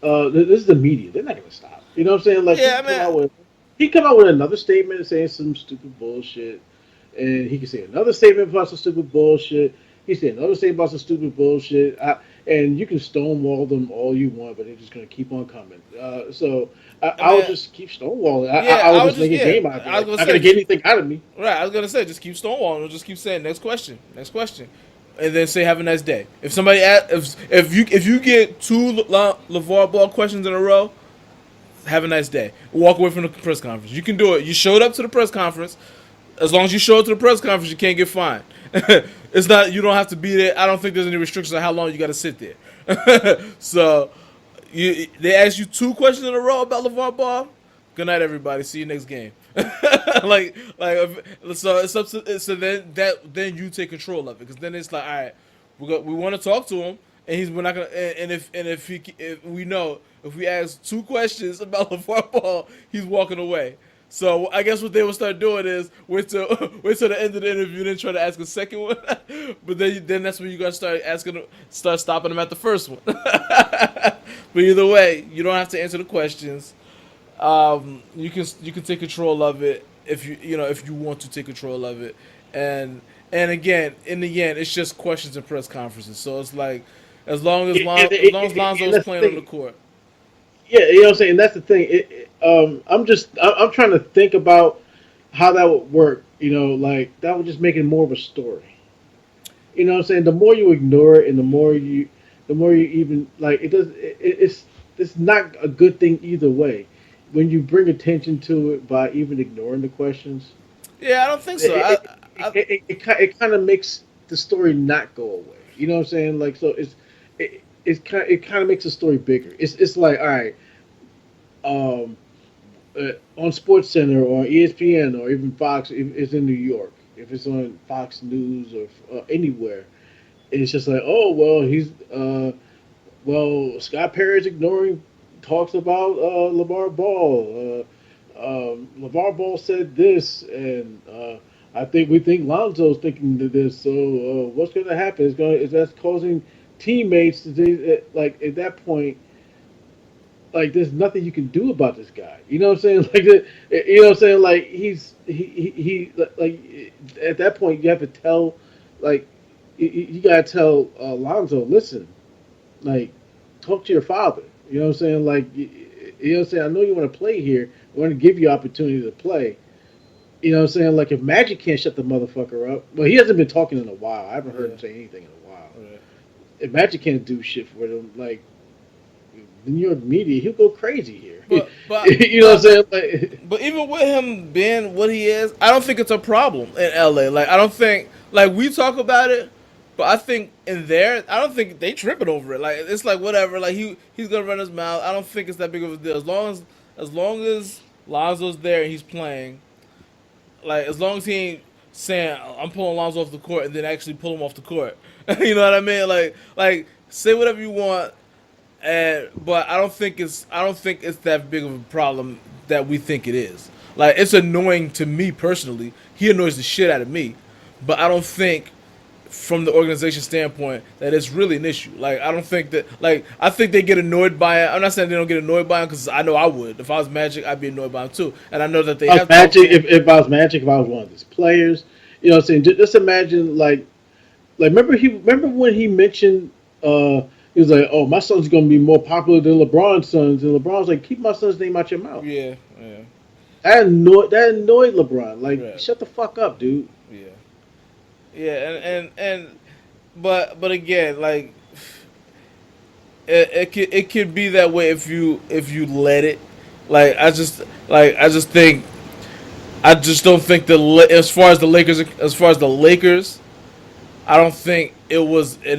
This is the media. They're not going to stop. You know what I'm saying? Like Yeah, I mean, he come out with another statement saying some stupid bullshit, and he can say another statement about some stupid bullshit. He said another statement about some stupid bullshit. And you can stonewall them all you want, but they're just gonna keep on coming. So I I'll mean, just keep stonewalling. yeah, I will I would just just make a yeah. game out of it. I was Like, gonna not say gonna get just anything out of me. right. I was gonna say just keep stonewalling. Or just keep saying next question, and then say have a nice day. If somebody if you get two LeVar Ball questions in a row, have a nice day. Walk away from the press conference. You can do it. You showed up to the press conference. As long as you show up to the press conference, you can't get fined. It's not. You don't have to be there. I don't think there's any restrictions on how long you got to sit there. So, they ask you two questions in a row about LeVar Ball. Good night, everybody. See you next game. So it's up to so then you take control of it because then it's like all right, we want to talk to him and we're not gonna and if we know if we ask two questions about LeVar Ball, he's walking away. So I guess what they will start doing is wait till the end of the interview, then try to ask a second one. But then that's when you gotta start stopping them at the first one. But either way, you don't have to answer the questions. You can take control of it if you want to take control of it, and again in the end it's just questions and press conferences. So it's like as long as Lonzo's That's the playing on the thing. court. Yeah, you know what I'm saying. That's the thing. I'm trying to think about how that would work. You know, like that would just make it more of a story. You know what I'm saying? The more you ignore it, and the more you even like it does. It's not a good thing either way. When you bring attention to it by even ignoring the questions, Yeah, I don't think so. it it kind of makes the story not go away. You know what I'm saying? Like so, it kind of makes the story bigger. It's like all right, um, on Sports Center or ESPN or even Fox, if it's in New York, if it's on Fox News or anywhere, it's just like, oh well, Scott Perry's ignoring talks about LeVar Ball. LeVar Ball said this, and we think Lonzo's thinking of this. So what's going to happen? Is that's causing teammates to like at that point like there's nothing you can do about this guy. You know what I'm saying? Like you know what I'm saying? Like he like at that point you have to tell like you gotta tell Lonzo, listen, like talk to your father. You know what I'm saying? Like you know what I'm saying? I know you want to play here. I want to give you opportunity to play. You know what I'm saying? Like if Magic can't shut the motherfucker up, well he hasn't been talking in a while. I haven't heard him say anything in a while. Yeah. If Magic can't do shit for them, like the New York media, he'll go crazy here. You know what I'm saying? Like, but even with him being what he is, I don't think it's a problem in LA. Like I don't think like we talk about it, but I think in there, I don't think they tripping over it. Like it's like whatever. Like he's gonna run his mouth. I don't think it's that big of a deal. As long as Lonzo's there and he's playing, like as long as he ain't saying I'm pulling Lonzo off the court and then actually pull him off the court. You know what I mean? Like say whatever you want. But I don't think it's that big of a problem that we think it is. Like it's annoying to me personally. He annoys the shit out of me, but I don't think from the organization standpoint that it's really an issue. Like I don't think that like I think they get annoyed by it. I'm not saying they don't get annoyed by it because I know I would. If I was Magic, I'd be annoyed by him too. And I know that they have Magic. If I was Magic, if I was one of his players, you know what I'm saying? Just imagine like remember when he mentioned he was like, "Oh, my son's gonna be more popular than LeBron's sons," and LeBron's like, "Keep my son's name out your mouth." Yeah, yeah, That annoyed LeBron. Like, right, shut the fuck up, dude. yeah, yeah, but again, like it could be that way if you let it. Like I just don't think as far as the Lakers, I don't think it was. I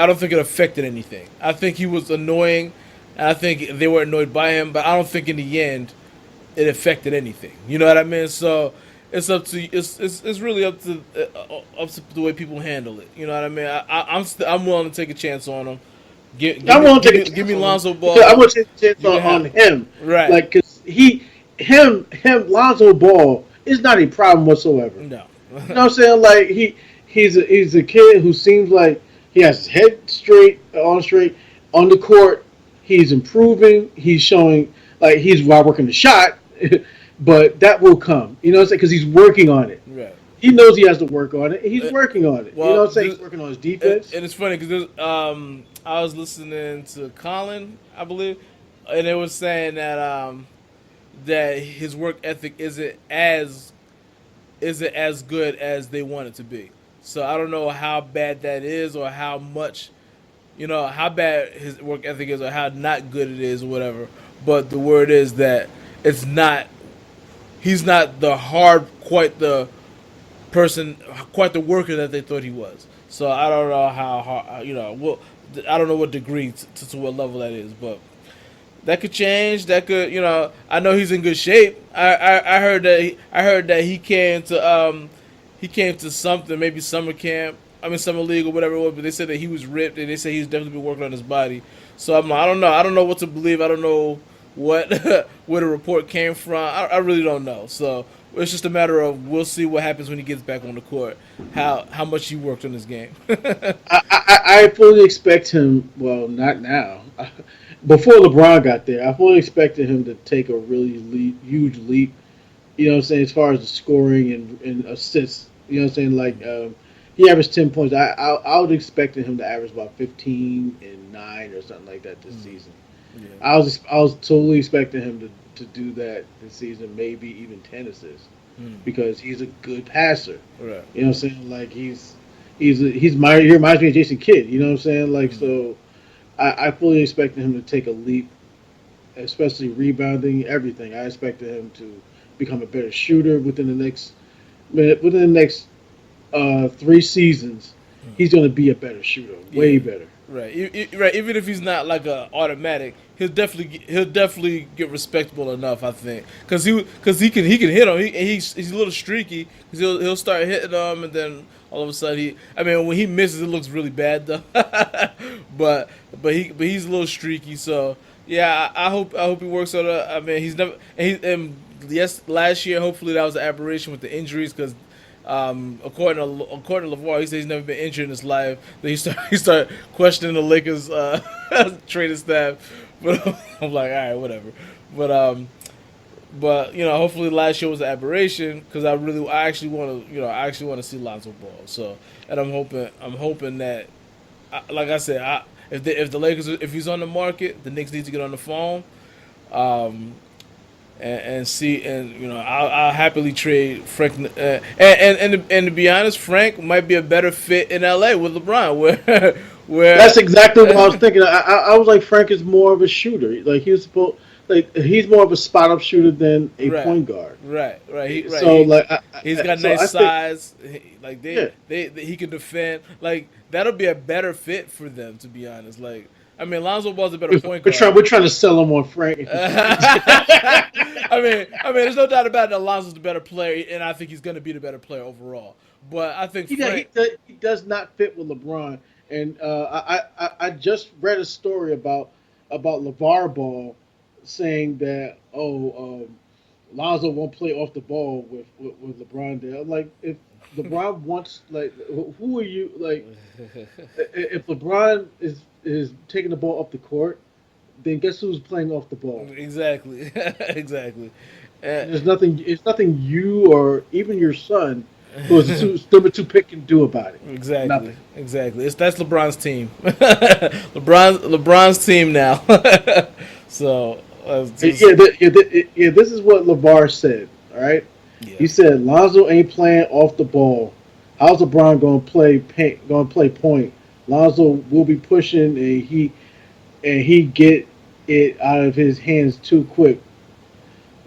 don't think it affected anything. I think he was annoying, and I think they were annoyed by him. But I don't think in the end it affected anything. You know what I mean? So it's really up to the way people handle it. You know what I mean? I'm willing to take a chance on him. I'm willing to take a Give chance me on him Lonzo because I Ball. want to take a chance You can on have him. right. Like, cause Lonzo Ball is not a problem whatsoever. No. You know what I'm saying? Like he's a kid who seems like he has his head straight on the court. He's improving. He's showing like he's not working the shot, but that will come. You know what I'm saying? Because he's working on it. Right. He knows he has to work on it. And he's working on it. You know Well, what I'm saying? He's working on his defense. and it's funny because I was listening to Colin, I believe, and it was saying that that his work ethic isn't as good as they want it to be. So I don't know how bad that is or how much, how bad his work ethic is or how not good it is or whatever. But the word is that it's not. He's not the hard, quite the person, quite the worker that they thought he was. So I don't know how hard, well, I don't know what degree to what level that is, but that could change. That could, I know he's in good shape. I heard that he came to something, maybe summer camp. I mean summer league or whatever it was. But they said that he was ripped, and they said he's definitely been working on his body. So I don't know. I don't know what to believe. I don't know what where the report came from. I really don't know. So it's just a matter of we'll see what happens when he gets back on the court. How much he worked on his game. I fully expect him. Well, not now. Before LeBron got there, I fully expected him to take a really huge leap. You know what I'm saying? As far as the scoring and assists. You know what I'm saying? Like he averaged 10 points. I would expect him to average about 15 and 9 or something like that this season. Yeah. I was totally expecting him to do that this season, maybe even 10 assists, because he's a good passer. Right. You know what I'm saying? Like he reminds me of Jason Kidd. You know what I'm saying? Like so, I fully expected him to take a leap, especially rebounding, everything. I expected him to become a better shooter within the next 3 seasons. He's going to be a better shooter, way better. Right, right. Even if he's not like a automatic, he'll definitely get respectable enough. I think because he can hit him. He's a little streaky because he'll start hitting them, and then all of a sudden when he misses, it looks really bad though. but he's a little streaky. So yeah, I hope he works on it. I mean, he's never and yes, last year hopefully that was an aberration with the injuries because. According to LeVar, he said he's never been injured in his life. Then he started questioning the Lakers training staff. But I'm like, all right, whatever. But hopefully last year was an aberration because I actually want to see Lonzo ball. So, and I'm hoping that, like I said, if the Lakers if he's on the market, the Knicks need to get on the phone. And see, and I'll happily trade Frank. And to be honest, Frank might be a better fit in LA with LeBron. Where that's exactly what I was thinking. I was like, Frank is more of a shooter. Like he's more of a spot up shooter than a point guard. Right. He's got nice size. He can defend. Like that'll be a better fit for them. To be honest, like. I mean, Lonzo Ball's a better point guard. We're trying to sell him on Frank. I mean, there's no doubt about it that Lonzo's the better player, and I think he's going to be the better player overall. But I think he does not fit with LeBron. And I just read a story about LeVar Ball saying that Lonzo won't play off the ball with LeBron there. I'm like, if LeBron wants, like, who are you? Like, if LeBron is taking the ball up the court, then guess who's playing off the ball? Exactly, exactly. There's nothing. It's nothing you or even your son, who is number 2 pick, can do about it. Exactly. Nothing. Exactly. That's LeBron's team. LeBron's team now. So this is what LeVar said. All right. Yeah. He said Lonzo ain't playing off the ball. How's LeBron going to play point? Lonzo will be pushing, and he get it out of his hands too quick.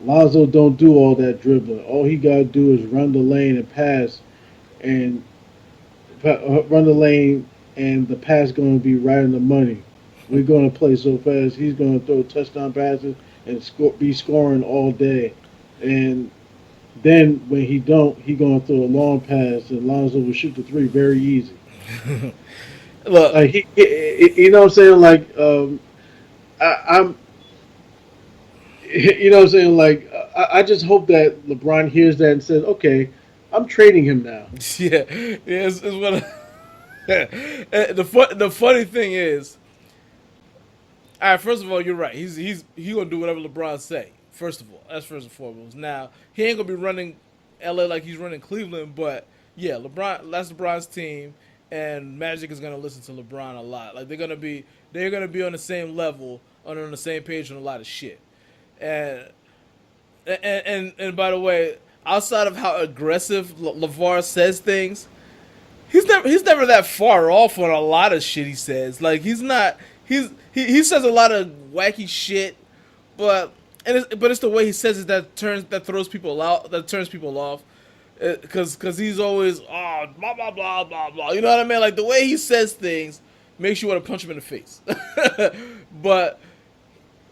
Lonzo don't do all that dribbling. All he gotta do is run the lane and pass, and run the lane, and the pass gonna be right in the money. We're gonna play so fast. He's gonna throw touchdown passes and be scoring all day, and then when he gonna throw a long pass, and Lonzo will shoot the 3 very easy. Look, like you know what I'm saying? Like I'm, you know what I'm saying? Like I just hope that LeBron hears that and says, "Okay, I'm trading him now." Yeah, it's one of the funny thing is, All right, first of all, you're right. He gonna do whatever LeBron say. First of all, that's first and foremost. Now he ain't gonna be running LA like he's running Cleveland, but yeah, LeBron. That's LeBron's team, and Magic is gonna listen to LeBron a lot. Like they're gonna be on the same level, on the same page on a lot of shit. And and by the way, outside of how aggressive LeVar says things, he's never that far off on a lot of shit he says. Like he's not he says a lot of wacky shit, but but it's the way he says it that throws people out, that turns people off. Cause he's always blah blah blah blah blah. You know what I mean? Like the way he says things makes you want to punch him in the face. but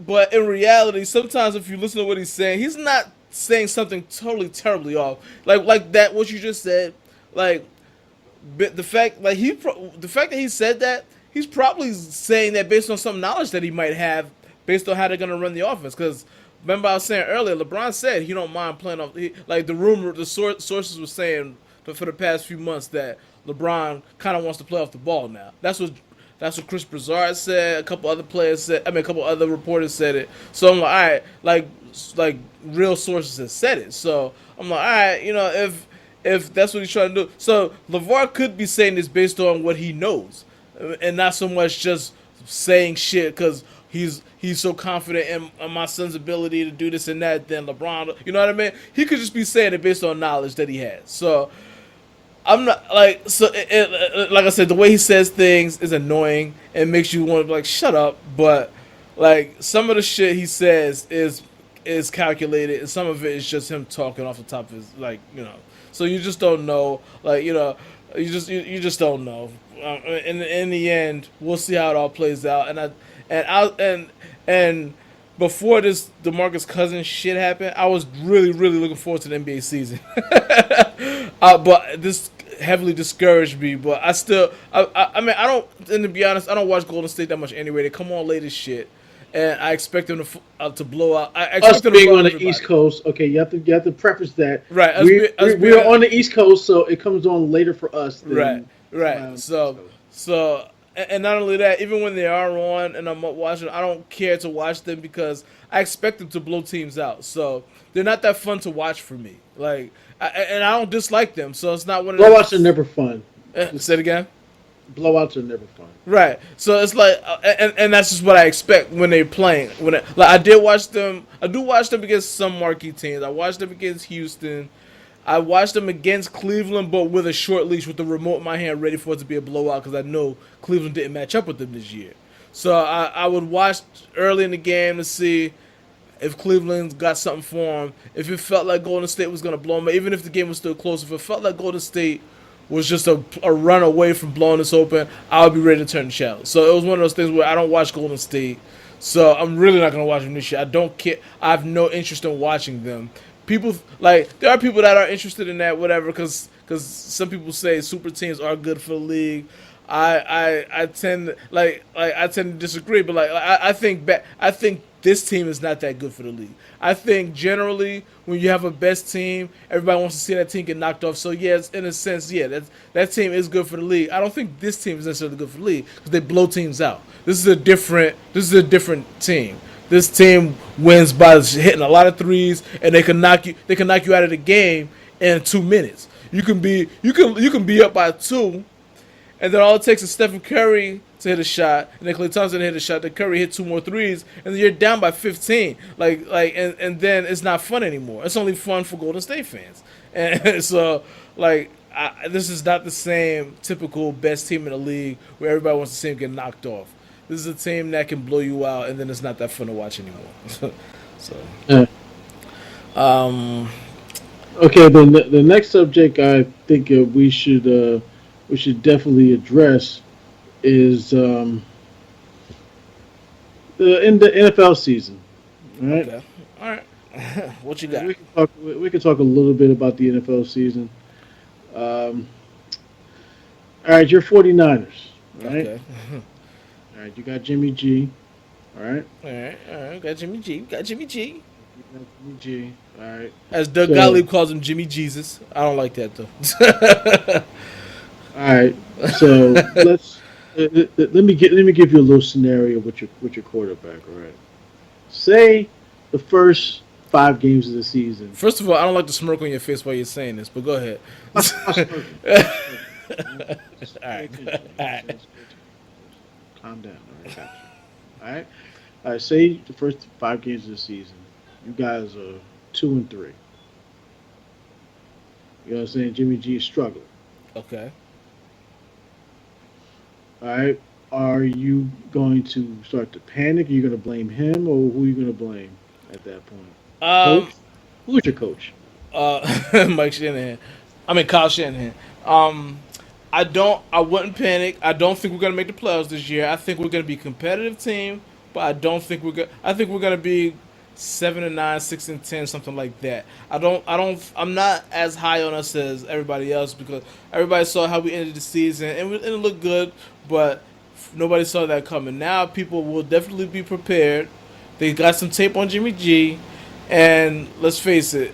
but in reality, sometimes if you listen to what he's saying, he's not saying something totally terribly off. Like that what you just said. Like but the fact that he said that, he's probably saying that based on some knowledge that he might have based on how they're gonna run the offense. Because remember I was saying earlier, LeBron said he don't mind playing off. Like sources were saying for the past few months that LeBron kind of wants to play off the ball now. That's what Chris Broussard said. A couple other players said. I mean, a couple other reporters said it. So I'm like, all right, like real sources have said it. So I'm like, all right, if that's what he's trying to do. So LeVar could be saying this based on what he knows, and not so much just saying shit because he's so confident in my son's ability to do this and that. Then LeBron, you know what I mean? He could just be saying it based on knowledge that he has. So I'm not like like I said, the way he says things is annoying and makes you want to be like shut up. But like some of the shit he says is calculated, and some of it is just him talking off the top of his So you just don't know, you just don't know. In the end, we'll see how it all plays out. And before this Demarcus Cousins shit happened, I was really looking forward to the NBA season. But this heavily discouraged me. But I mean, I don't. And to be honest, I don't watch Golden State that much anyway. They come on late as shit. And I expect them to blow out. I expect Us them being to blow on the everybody. East Coast, okay, you have to preface that. Right, We're on the East Coast, so it comes on later for us. Right. So, and not only that, even when they are on and I'm watching, I don't care to watch them because I expect them to blow teams out. So they're not that fun to watch for me. And I don't dislike them, so it's not one of those. Blowouts are never fun. Say it again. Blowouts are never fun. Right. So it's like, and that's just what I expect when they're playing. I did watch them. I do watch them against some marquee teams. I watched them against Houston. I watched them against Cleveland, but with a short leash, with the remote in my hand, ready for it to be a blowout because I know Cleveland didn't match up with them this year. So I would watch early in the game to see if Cleveland's got something for them. If it felt like Golden State was going to blow them, even if the game was still close, if it felt like Golden State was just a run away from blowing this open, I would be ready to turn the channel. So it was one of those things where I don't watch Golden State, so I'm really not going to watch them this year. I don't care. I have no interest in watching them. People there are people that are interested in that, whatever, because some people say super teams are good for the league. I tend to disagree, but I think this team is not that good for the league. I think generally when you have a best team, everybody wants to see that team get knocked off. So yes, in a sense, yeah, that team is good for the league. I don't think this team is necessarily good for the league because they blow teams out. This is a different team. This team wins by hitting a lot of threes, and they can knock you out of the game in 2 minutes. You can be up by 2. And then all it takes is Stephen Curry to hit a shot, and then Klay Thompson to hit a shot. Then Curry hit 2 more threes, and then you're down by 15. And then it's not fun anymore. It's only fun for Golden State fans. And so, this is not the same typical best team in the league where everybody wants to see him get knocked off. This is a team that can blow you out, and then it's not that fun to watch anymore. So, yeah. Okay, then the next subject I think we should definitely address is in the NFL season. All right. Okay. All right. What you got? We can talk a little bit about the NFL season. All right, you're 49ers. All right. Okay. All right, you got Jimmy G. All right. All right. Got Jimmy G. You got Jimmy G. All right. As Doug Gottlieb calls him, Jimmy Jesus. I don't like that though. All right. So Let me give you a little scenario with your quarterback. All right. Say the first 5 games of the season. First of all, I don't like the smirk on your face while you're saying this, but go ahead. I'm not smirking. I'm not smirking. All right. Just All pay right, attention. You know all what I'm right. saying? Just pay attention. Just calm down. All right. Got you. All right. All right. Say the first 5 games of the season. You guys are 2-3. You know what I'm saying? Jimmy G is struggling. Okay. All right. Are you going to start to panic? Are you going to blame him, or who are you going to blame at that point? The Um. coach? Who's your coach? Mike Shanahan. I mean Kyle Shanahan. Um. I wouldn't panic. I don't think we're gonna make the playoffs this year. I think we're gonna be a competitive team, but I don't think we're gonna. I think we're gonna be 7-9, 6-10, something like that. I'm not as high on us as everybody else because everybody saw how we ended the season and it looked good, but nobody saw that coming. Now people will definitely be prepared. They got some tape on Jimmy G, and let's face it,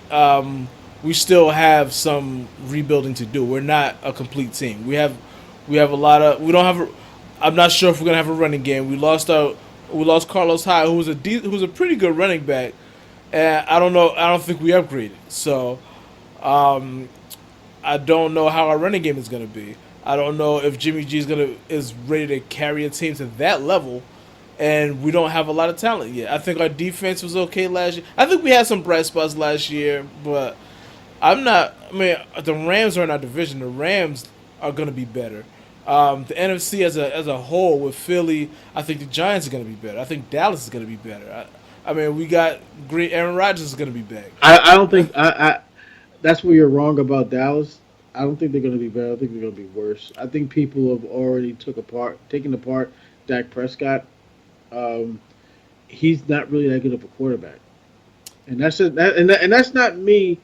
we still have some rebuilding to do. We're not a complete team. We have a lot of. We don't have. I'm not sure if we're gonna have a running game. We lost Carlos Hyde, who was a pretty good running back, and I don't know. I don't think we upgraded. So um, I don't know how our running game is gonna be. I don't know if Jimmy G is ready to carry a team to that level, and we don't have a lot of talent yet. I think our defense was okay last year. I think we had some bright spots last year, but I'm not. I mean, the Rams are in our division. The Rams are going to be better. The NFC as a whole with Philly, I think the Giants are going to be better. I think Dallas is going to be better. I mean, we got great. Aaron Rodgers is going to be back. I don't think I that's where you're wrong about Dallas. I don't think they're going to be better. I think they're going to be worse. I think people have already taken apart Dak Prescott. Um, he's not really that good of a quarterback, and and that's not me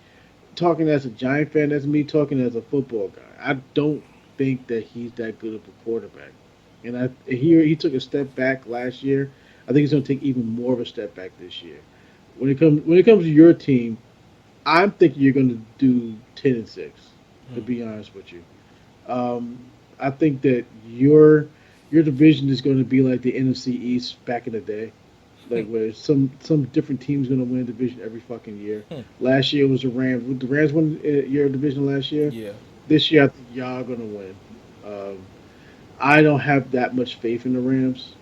talking as a Giant fan. That's me talking as a football guy. I don't think that he's that good of a quarterback, and he took a step back last year. I think he's going to take even more of a step back this year. When it comes to your team, I'm thinking you're going to do 10-6. To Hmm. be honest with you, um, I think that your division is going to be like the NFC East back in the day, like where some different teams going to win a division every fucking year. Hmm. Last year was the Rams. The Rams won your division last year. Yeah. This year, I think y'all going to win. Um, I don't have that much faith in the Rams.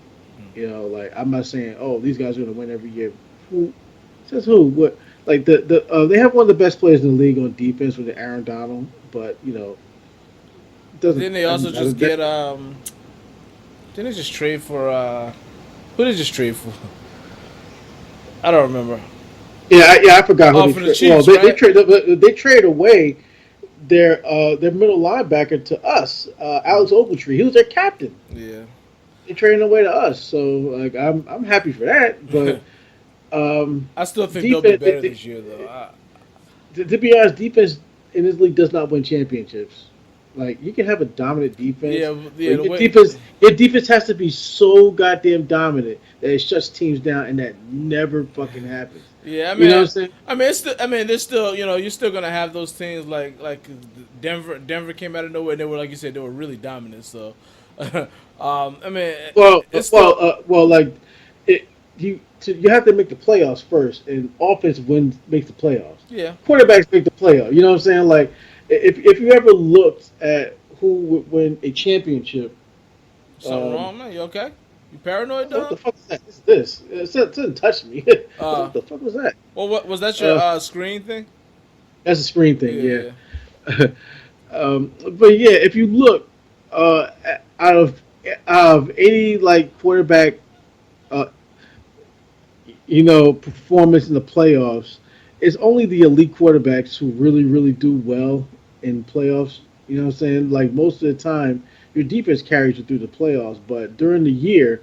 Hmm. Like I'm not saying, oh, these guys are going to win every year. Who says who? What? Like they have one of the best players in the league on defense with Aaron Donald, but it doesn't. Didn't they I also mean, just get? Didn't they just trade for? Who did they just trade for? I don't remember. yeah, I forgot who Oh, they for the trade. Well, Chiefs, they right? trade away their middle linebacker to us, Hmm. Alex Ogletree. He was their captain. Yeah. They traded away to us, so like I'm happy for that. But I still think they'll be defense, better this year, though. to be honest, defense in this league does not win championships. Like you can have a dominant defense, Yeah. but The your way, defense has to be so goddamn dominant that it shuts teams down, and that never fucking happens. yeah. You know what I'm saying? It's still. There's still. You're still gonna have those teams like Denver. Denver came out of nowhere. And they were like you said, they were really dominant. So, I mean, it's still. Like it, you have to make the playoffs first, and offense wins makes the playoffs. Yeah. Quarterbacks make the playoff. You know what I'm saying? Like if you ever looked at who would win a championship, Something um, wrong, man? You okay? You paranoid, what the dog? fuck is that? It's this. It didn't touch me. Uh, What the fuck was that? well, what was that your Uh, screen thing? that's a screen thing. Yeah, Yeah. yeah. But yeah, if you look uh, out of any like quarterback, uh, performance in the playoffs, it's only the elite quarterbacks who really do well in playoffs. You know what I'm saying? Like most of the time, your defense carries you through the playoffs, but during the year,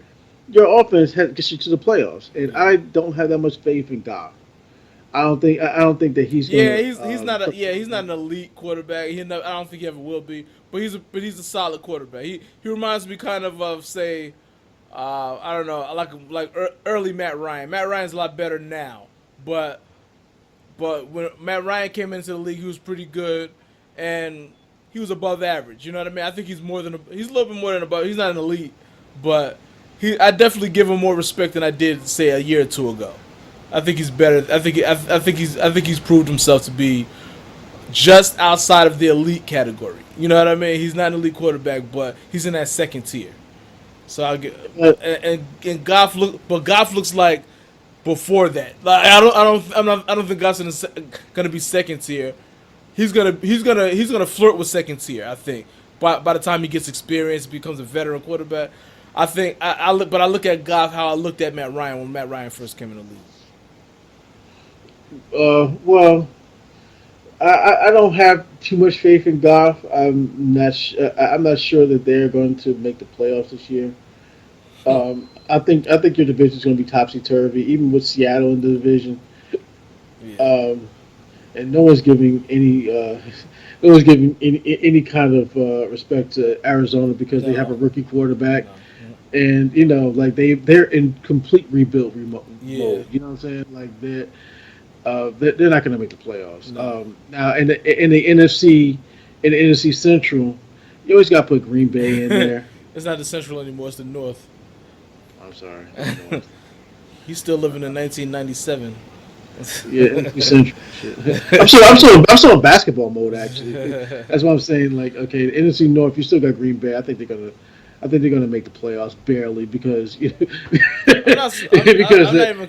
your offense gets you to the playoffs. And Yeah. I don't have that much faith in Goff. I don't think that he's Yeah, gonna he's not he's not perform. an elite quarterback. I don't think he ever will be. But he's a solid quarterback. He reminds me kind of say I don't know early Matt Ryan. Matt Ryan's a lot better now, but when Matt Ryan came into the league, he was pretty good, and he was above average. You know what I mean? I think he's a little bit more than above. He's not an elite, but I definitely give him more respect than I did say a year or two ago. I think he's better. I think he's proved himself to be just outside of the elite category. You know what I mean? He's not an elite quarterback, but he's in that second tier. So I get and Goff looks like before that. Like I don't think Goff's gonna be second tier. He's gonna flirt with second tier. I think by the time he gets experience, becomes a veteran quarterback. I think I look at Goff how I looked at Matt Ryan when Matt Ryan first came in the league. Well, I don't have too much faith in Goff. I'm not sure that they're going to make the playoffs this year. I think your division is going to be topsy turvy, even with Seattle in the division. Yeah. And no one's giving any kind of respect to Arizona because they have a rookie quarterback, No. and like they're in complete rebuild mode. Yeah. You know what I'm saying? Like they're not going to make the playoffs. No. Now in the NFC Central, you always got to put Green Bay in there. It's not the Central anymore. It's the North. I'm sorry. He's still living in 1997. Yeah, NFC Central. Shit. I'm still in basketball mode actually. That's what I'm saying. Like, okay, the NFC North, you still got Green Bay. I think they're gonna make the playoffs barely because I'm not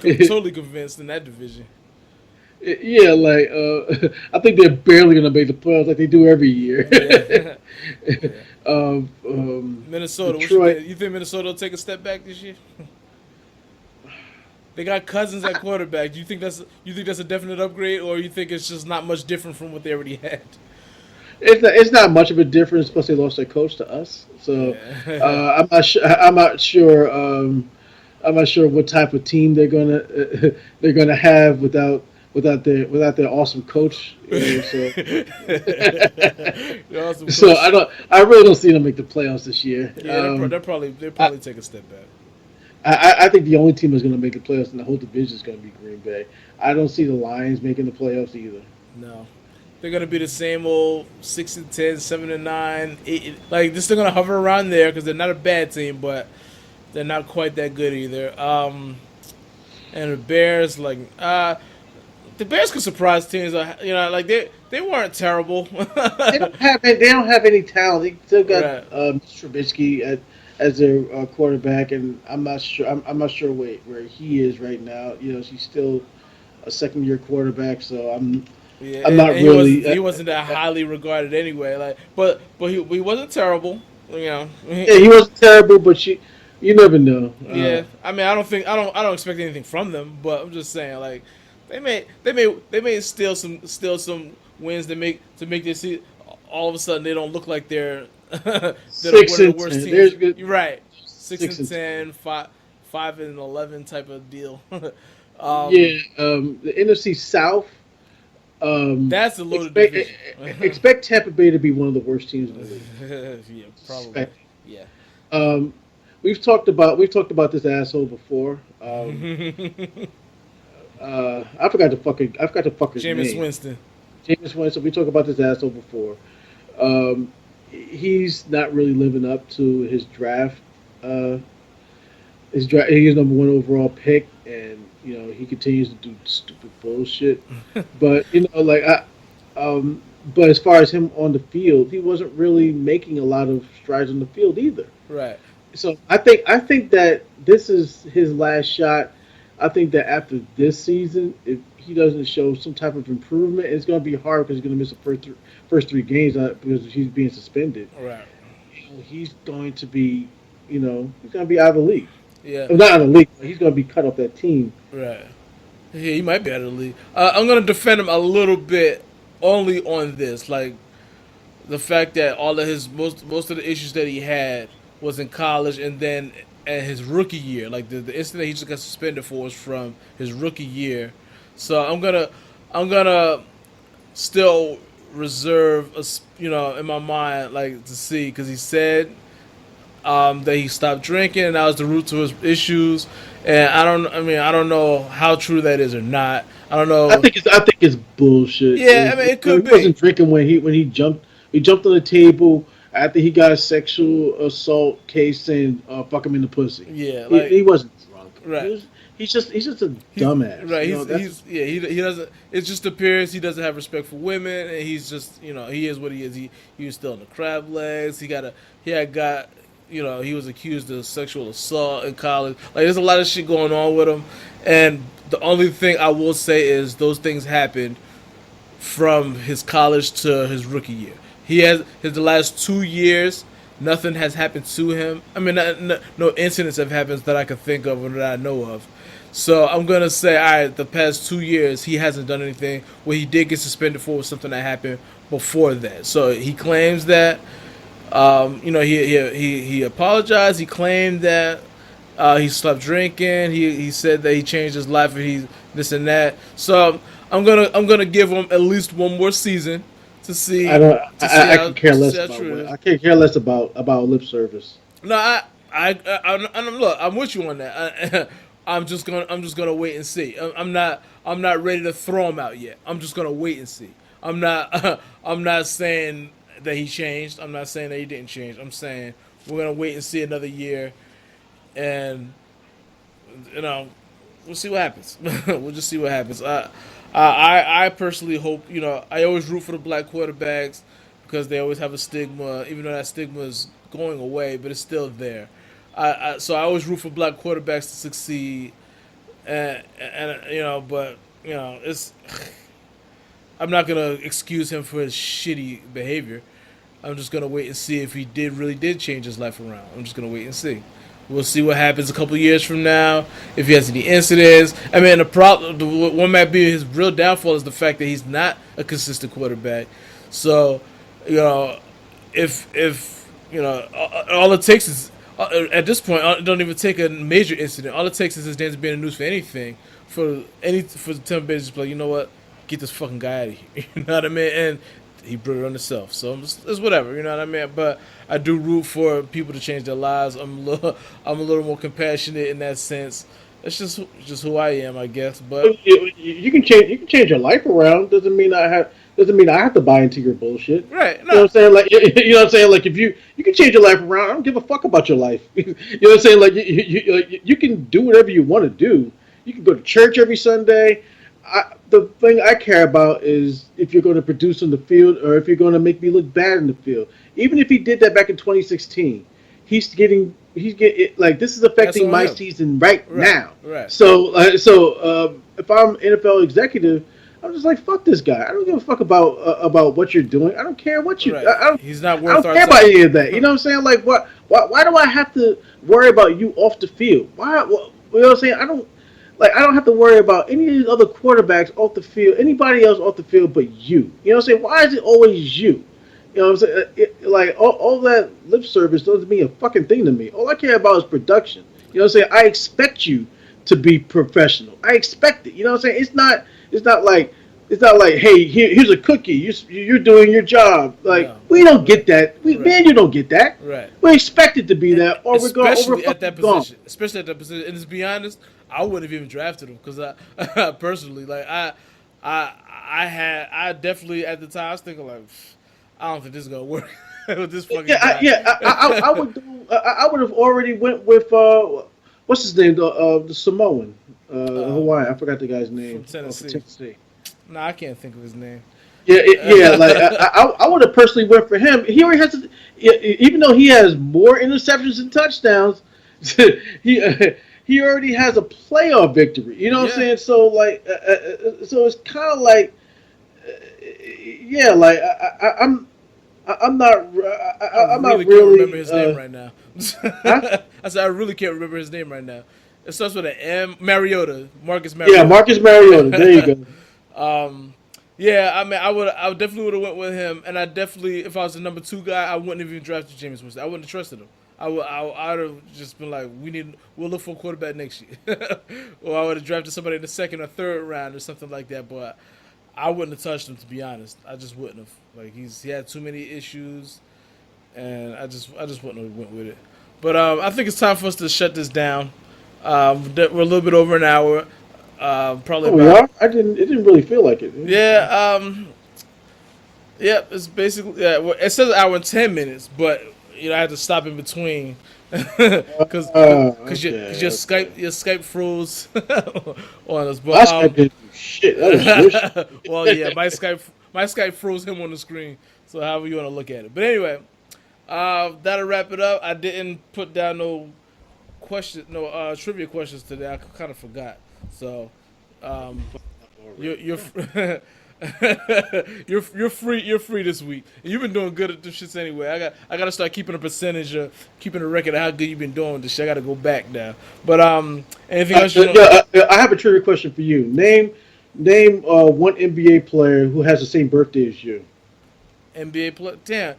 even totally convinced in that division. yeah, like I think they're barely gonna make the playoffs like they do every year. Yeah. Yeah. Minnesota. Detroit. You think Minnesota will take a step back this year? They got Cousins at quarterback. Do you think that's a definite upgrade, or you think it's just not much different from what they already had? It's not much of a difference. Plus, they lost their coach to us, so Yeah. I'm not sure. I'm not sure what type of team they're gonna have without their awesome coach. So Awesome so coach. I really don't see them make the playoffs this year. Yeah, they'll probably take a step back. I think the only team that's going to make the playoffs in the whole division is going to be Green Bay. I don't see the Lions making the playoffs either. No, they're gonna be the same old 6-10, 7-9, 8. Like they're still gonna hover around there because they're not a bad team, but they're not quite that good either. And the Bears, the Bears could surprise teams. Like they weren't terrible. They don't have any talent. They still got Right. Trubisky as their quarterback, and I'm not sure. I'm not sure where he is right now. He's still a second year quarterback, so Yeah, I'm not and really. he wasn't that highly regarded anyway. But he wasn't terrible. Yeah, he wasn't terrible, but you never know. Yeah, I mean, I don't expect anything from them, but I'm just saying, like, they may steal some wins to make this all of a sudden they don't look like they're one of the worst 6-10. teams. Good. You're right, 6 6 and and 10, 5-11 type of deal. Yeah, the NFC South. That's a loaded Expect, division. expect Tampa Bay to be one of the worst teams in the league. Yeah, probably. Expect. Yeah. Um, we've talked about this asshole before. I forgot the fucker's Jameis name. Winston. James Winston. We talked about this asshole before. He's not really living up to his draft. He is number one overall pick, and he continues to do stupid bullshit. But but as far as him on the field, he wasn't really making a lot of strides on the field either. Right. So I think that this is his last shot. I think that after this season, if he doesn't show some type of improvement, it's going to be hard because he's going to miss the first three games because he's being suspended. Right. He's going to be, he's going to be out of the league. Yeah. Not out of the league. But he's going to be cut off that team. Right. Yeah, he might be out of the league. I'm going to defend him a little bit only on this. Like, the fact that all of his most of the issues that he had was in college and then at his rookie year. Like, the incident he just got suspended for was from his rookie year. So I'm gonna still reserve, in my mind, like, to see, because he said that he stopped drinking and that was the root to his issues. And I don't know how true that is or not. I don't know. I think it's bullshit. Yeah, I mean, it could he be. wasn't drinking when he He jumped on the table after he got a sexual assault case and fuck him in the pussy. Yeah, He wasn't drunk. right. He's just a He's dumbass. right. You know that's He doesn't. It just appears he doesn't have respect for women, and he's just he is what he is. He was still in the crab legs. He had got he was accused of sexual assault in college. Like there's a lot of shit going on with him, and the only thing I will say is those things happened from his college to his rookie year. He has the last 2 years. Nothing has happened to him. I mean, no incidents have happened that I can think of or that I know of. So I'm gonna say, all right, the past 2 years he hasn't done anything. What he did get suspended for was something that happened before that. So he claims that, he apologized. He claimed that he stopped drinking. He said that he changed his life and he this and that. So I'm gonna give him at least one more season to see I don't. I how can care less how about true it what is. I can't care less about lip service. No, look, I'm with you on that. I'm just gonna wait and see. I'm not ready to throw him out yet. I'm just gonna wait and see. I'm not I'm not saying that he changed. I'm not saying that he didn't change. I'm saying we're gonna wait and see another year, and you know we'll see what happens. We'll just see what happens. I personally hope I always root for the black quarterbacks because they always have a stigma, even though that stigma is going away, but it's still there. So I always root for black quarterbacks to succeed, and but it's I'm not gonna excuse him for his shitty behavior. I'm just gonna wait and see if he really did change his life around. I'm just gonna wait and see. We'll see what happens a couple years from now. If he has any incidents, I mean, what might be his real downfall is the fact that he's not a consistent quarterback. So, you know, if all it takes is at this point, it don't even take a major incident. All it takes is his name to be in the news for anything, for the Tampa Bay to just play. You know what? Get this fucking guy out of here. You know what I mean? And he brought it on himself. So it's whatever. You know what I mean? But I do root for people to change their lives. I'm a little more compassionate in that sense. It's just who I am, I guess. But You can change your life around. Doesn't mean I have to buy into your bullshit. right, You know what no, I'm saying? Like you know what I'm saying? Like if you can change your life around, I don't give a fuck about your life. You know what I'm saying? Like you can do whatever you want to do. You can go to church every Sunday. The thing I care about is if you're going to produce in the field or if you're going to make me look bad in the field. Even if he did that back in 2016, he's getting like this is that's affecting on my him. season right Right, now. right. So if I'm NFL executive, I'm just like fuck this guy. I don't give a fuck about what you're doing. I don't care what you. Right. He's not I worth don't our care about time. any of that. You know what I'm saying? Like what? Why do I have to worry about you off the field? You know what I'm saying? I don't have to worry about any of these other quarterbacks off the field, anybody else off the field but you. You know what I'm saying? Why is it always you? You know what I'm saying? Like all that lip service doesn't mean a fucking thing to me. All I care about is production. You know what I'm saying? I expect you to be professional. I expect it. You know what I'm saying? It's not like hey, here's a cookie. You're doing your job. Like No, we don't right, get that. right, You don't get that. right. We expect it to be that, or we're Especially at that fucking gone. position. Especially at that position. And to be honest, I wouldn't have even drafted him because I personally like I definitely at the time I was thinking like I don't think this is gonna work with this fucking guy I would do. I would have already went with what's his name, the Samoan, Hawaiian. I forgot the guy's from name. For Tennessee. Tennessee. Nah, I can't think of his name. Yeah. Like I would have personally went for him. He already has, even though he has more interceptions and touchdowns, he he already has a playoff victory. You know what I'm Yeah, saying? So like, so it's kind of like, yeah, like I'm not I I'm really not can't remember really his name right now. huh? I said I really can't remember his name right now. It starts with an M. Mariota, Marcus Yeah, Mariota. Marcus Mariota. There you go. um, yeah, I mean, I definitely would have went with him, and I definitely, if I was the number two guy, I wouldn't have even drafted James Winston. I wouldn't have trusted him. I'd have just been like, we'll look for a quarterback next year, or I would have drafted somebody in the second or third round or something like that. But I wouldn't have touched him, to be honest. I just wouldn't have. Like he had too many issues, and I just wouldn't have went with it. But I think it's time for us to shut this down. We're a little bit over an hour. Probably Oh, we about are. I didn't. It didn't really feel like it. yeah. Yep, it's basically well, it says an hour and 10 minutes, but I had to stop in between because your Okay. Skype froze on us. My But Skype didn't do shit. That was your well, yeah, shit. my Skype froze him on the screen. So however you want to look at it. But anyway, that'll wrap it up. I didn't put down no trivia questions today. I kind of forgot. So um, you're you're free. You're free this week. And you've been doing good at this shits anyway. I got to start keeping a percentage, keeping a record of how good you've been doing with this shit. I got to go back now. But anything else you know? I have a trivia question for you. Name one NBA player who has the same birthday as you. NBA player? Damn,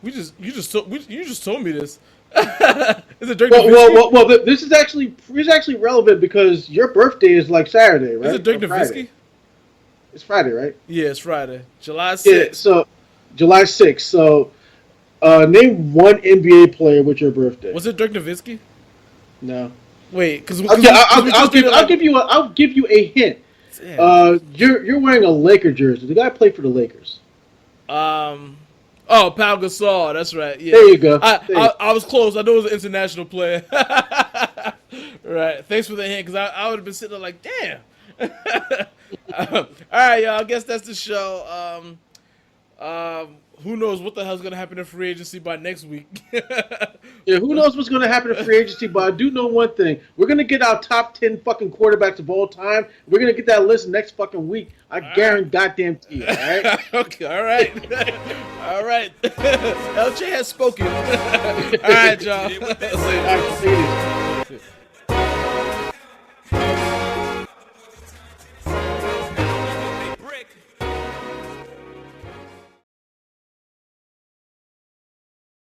you just told me this. Is it Dirk Nowitzki? This is actually relevant because your birthday is like Saturday, Is it right? Dirk Or Friday. Nowitzki? It's Friday, right? Yeah, it's Friday, July Yeah. 6th. So July 6th. So name one NBA player with your birthday. Was it Dirk Nowitzki? No. Wait, because Okay, we just did it I'll like give you a hint. damn. You're wearing a Laker jersey. The guy played for the Lakers. Um. Oh, Pau Gasol. That's right. Yeah. There you go. There you I was close. I know it was an international player. Right. Thanks for the hint, because I would have been sitting there like, damn. All right, y'all. I guess that's the show. Who knows what the hell's gonna happen in free agency by next week? Yeah, who knows what's going to happen in free agency, but I do know one thing. We're going to get our top 10 fucking quarterbacks of all time. We're going to get that list next fucking week. I guarantee goddamn to you, all right? Okay. All right. All right. LJ has spoken. All right, y'all. All right, see you.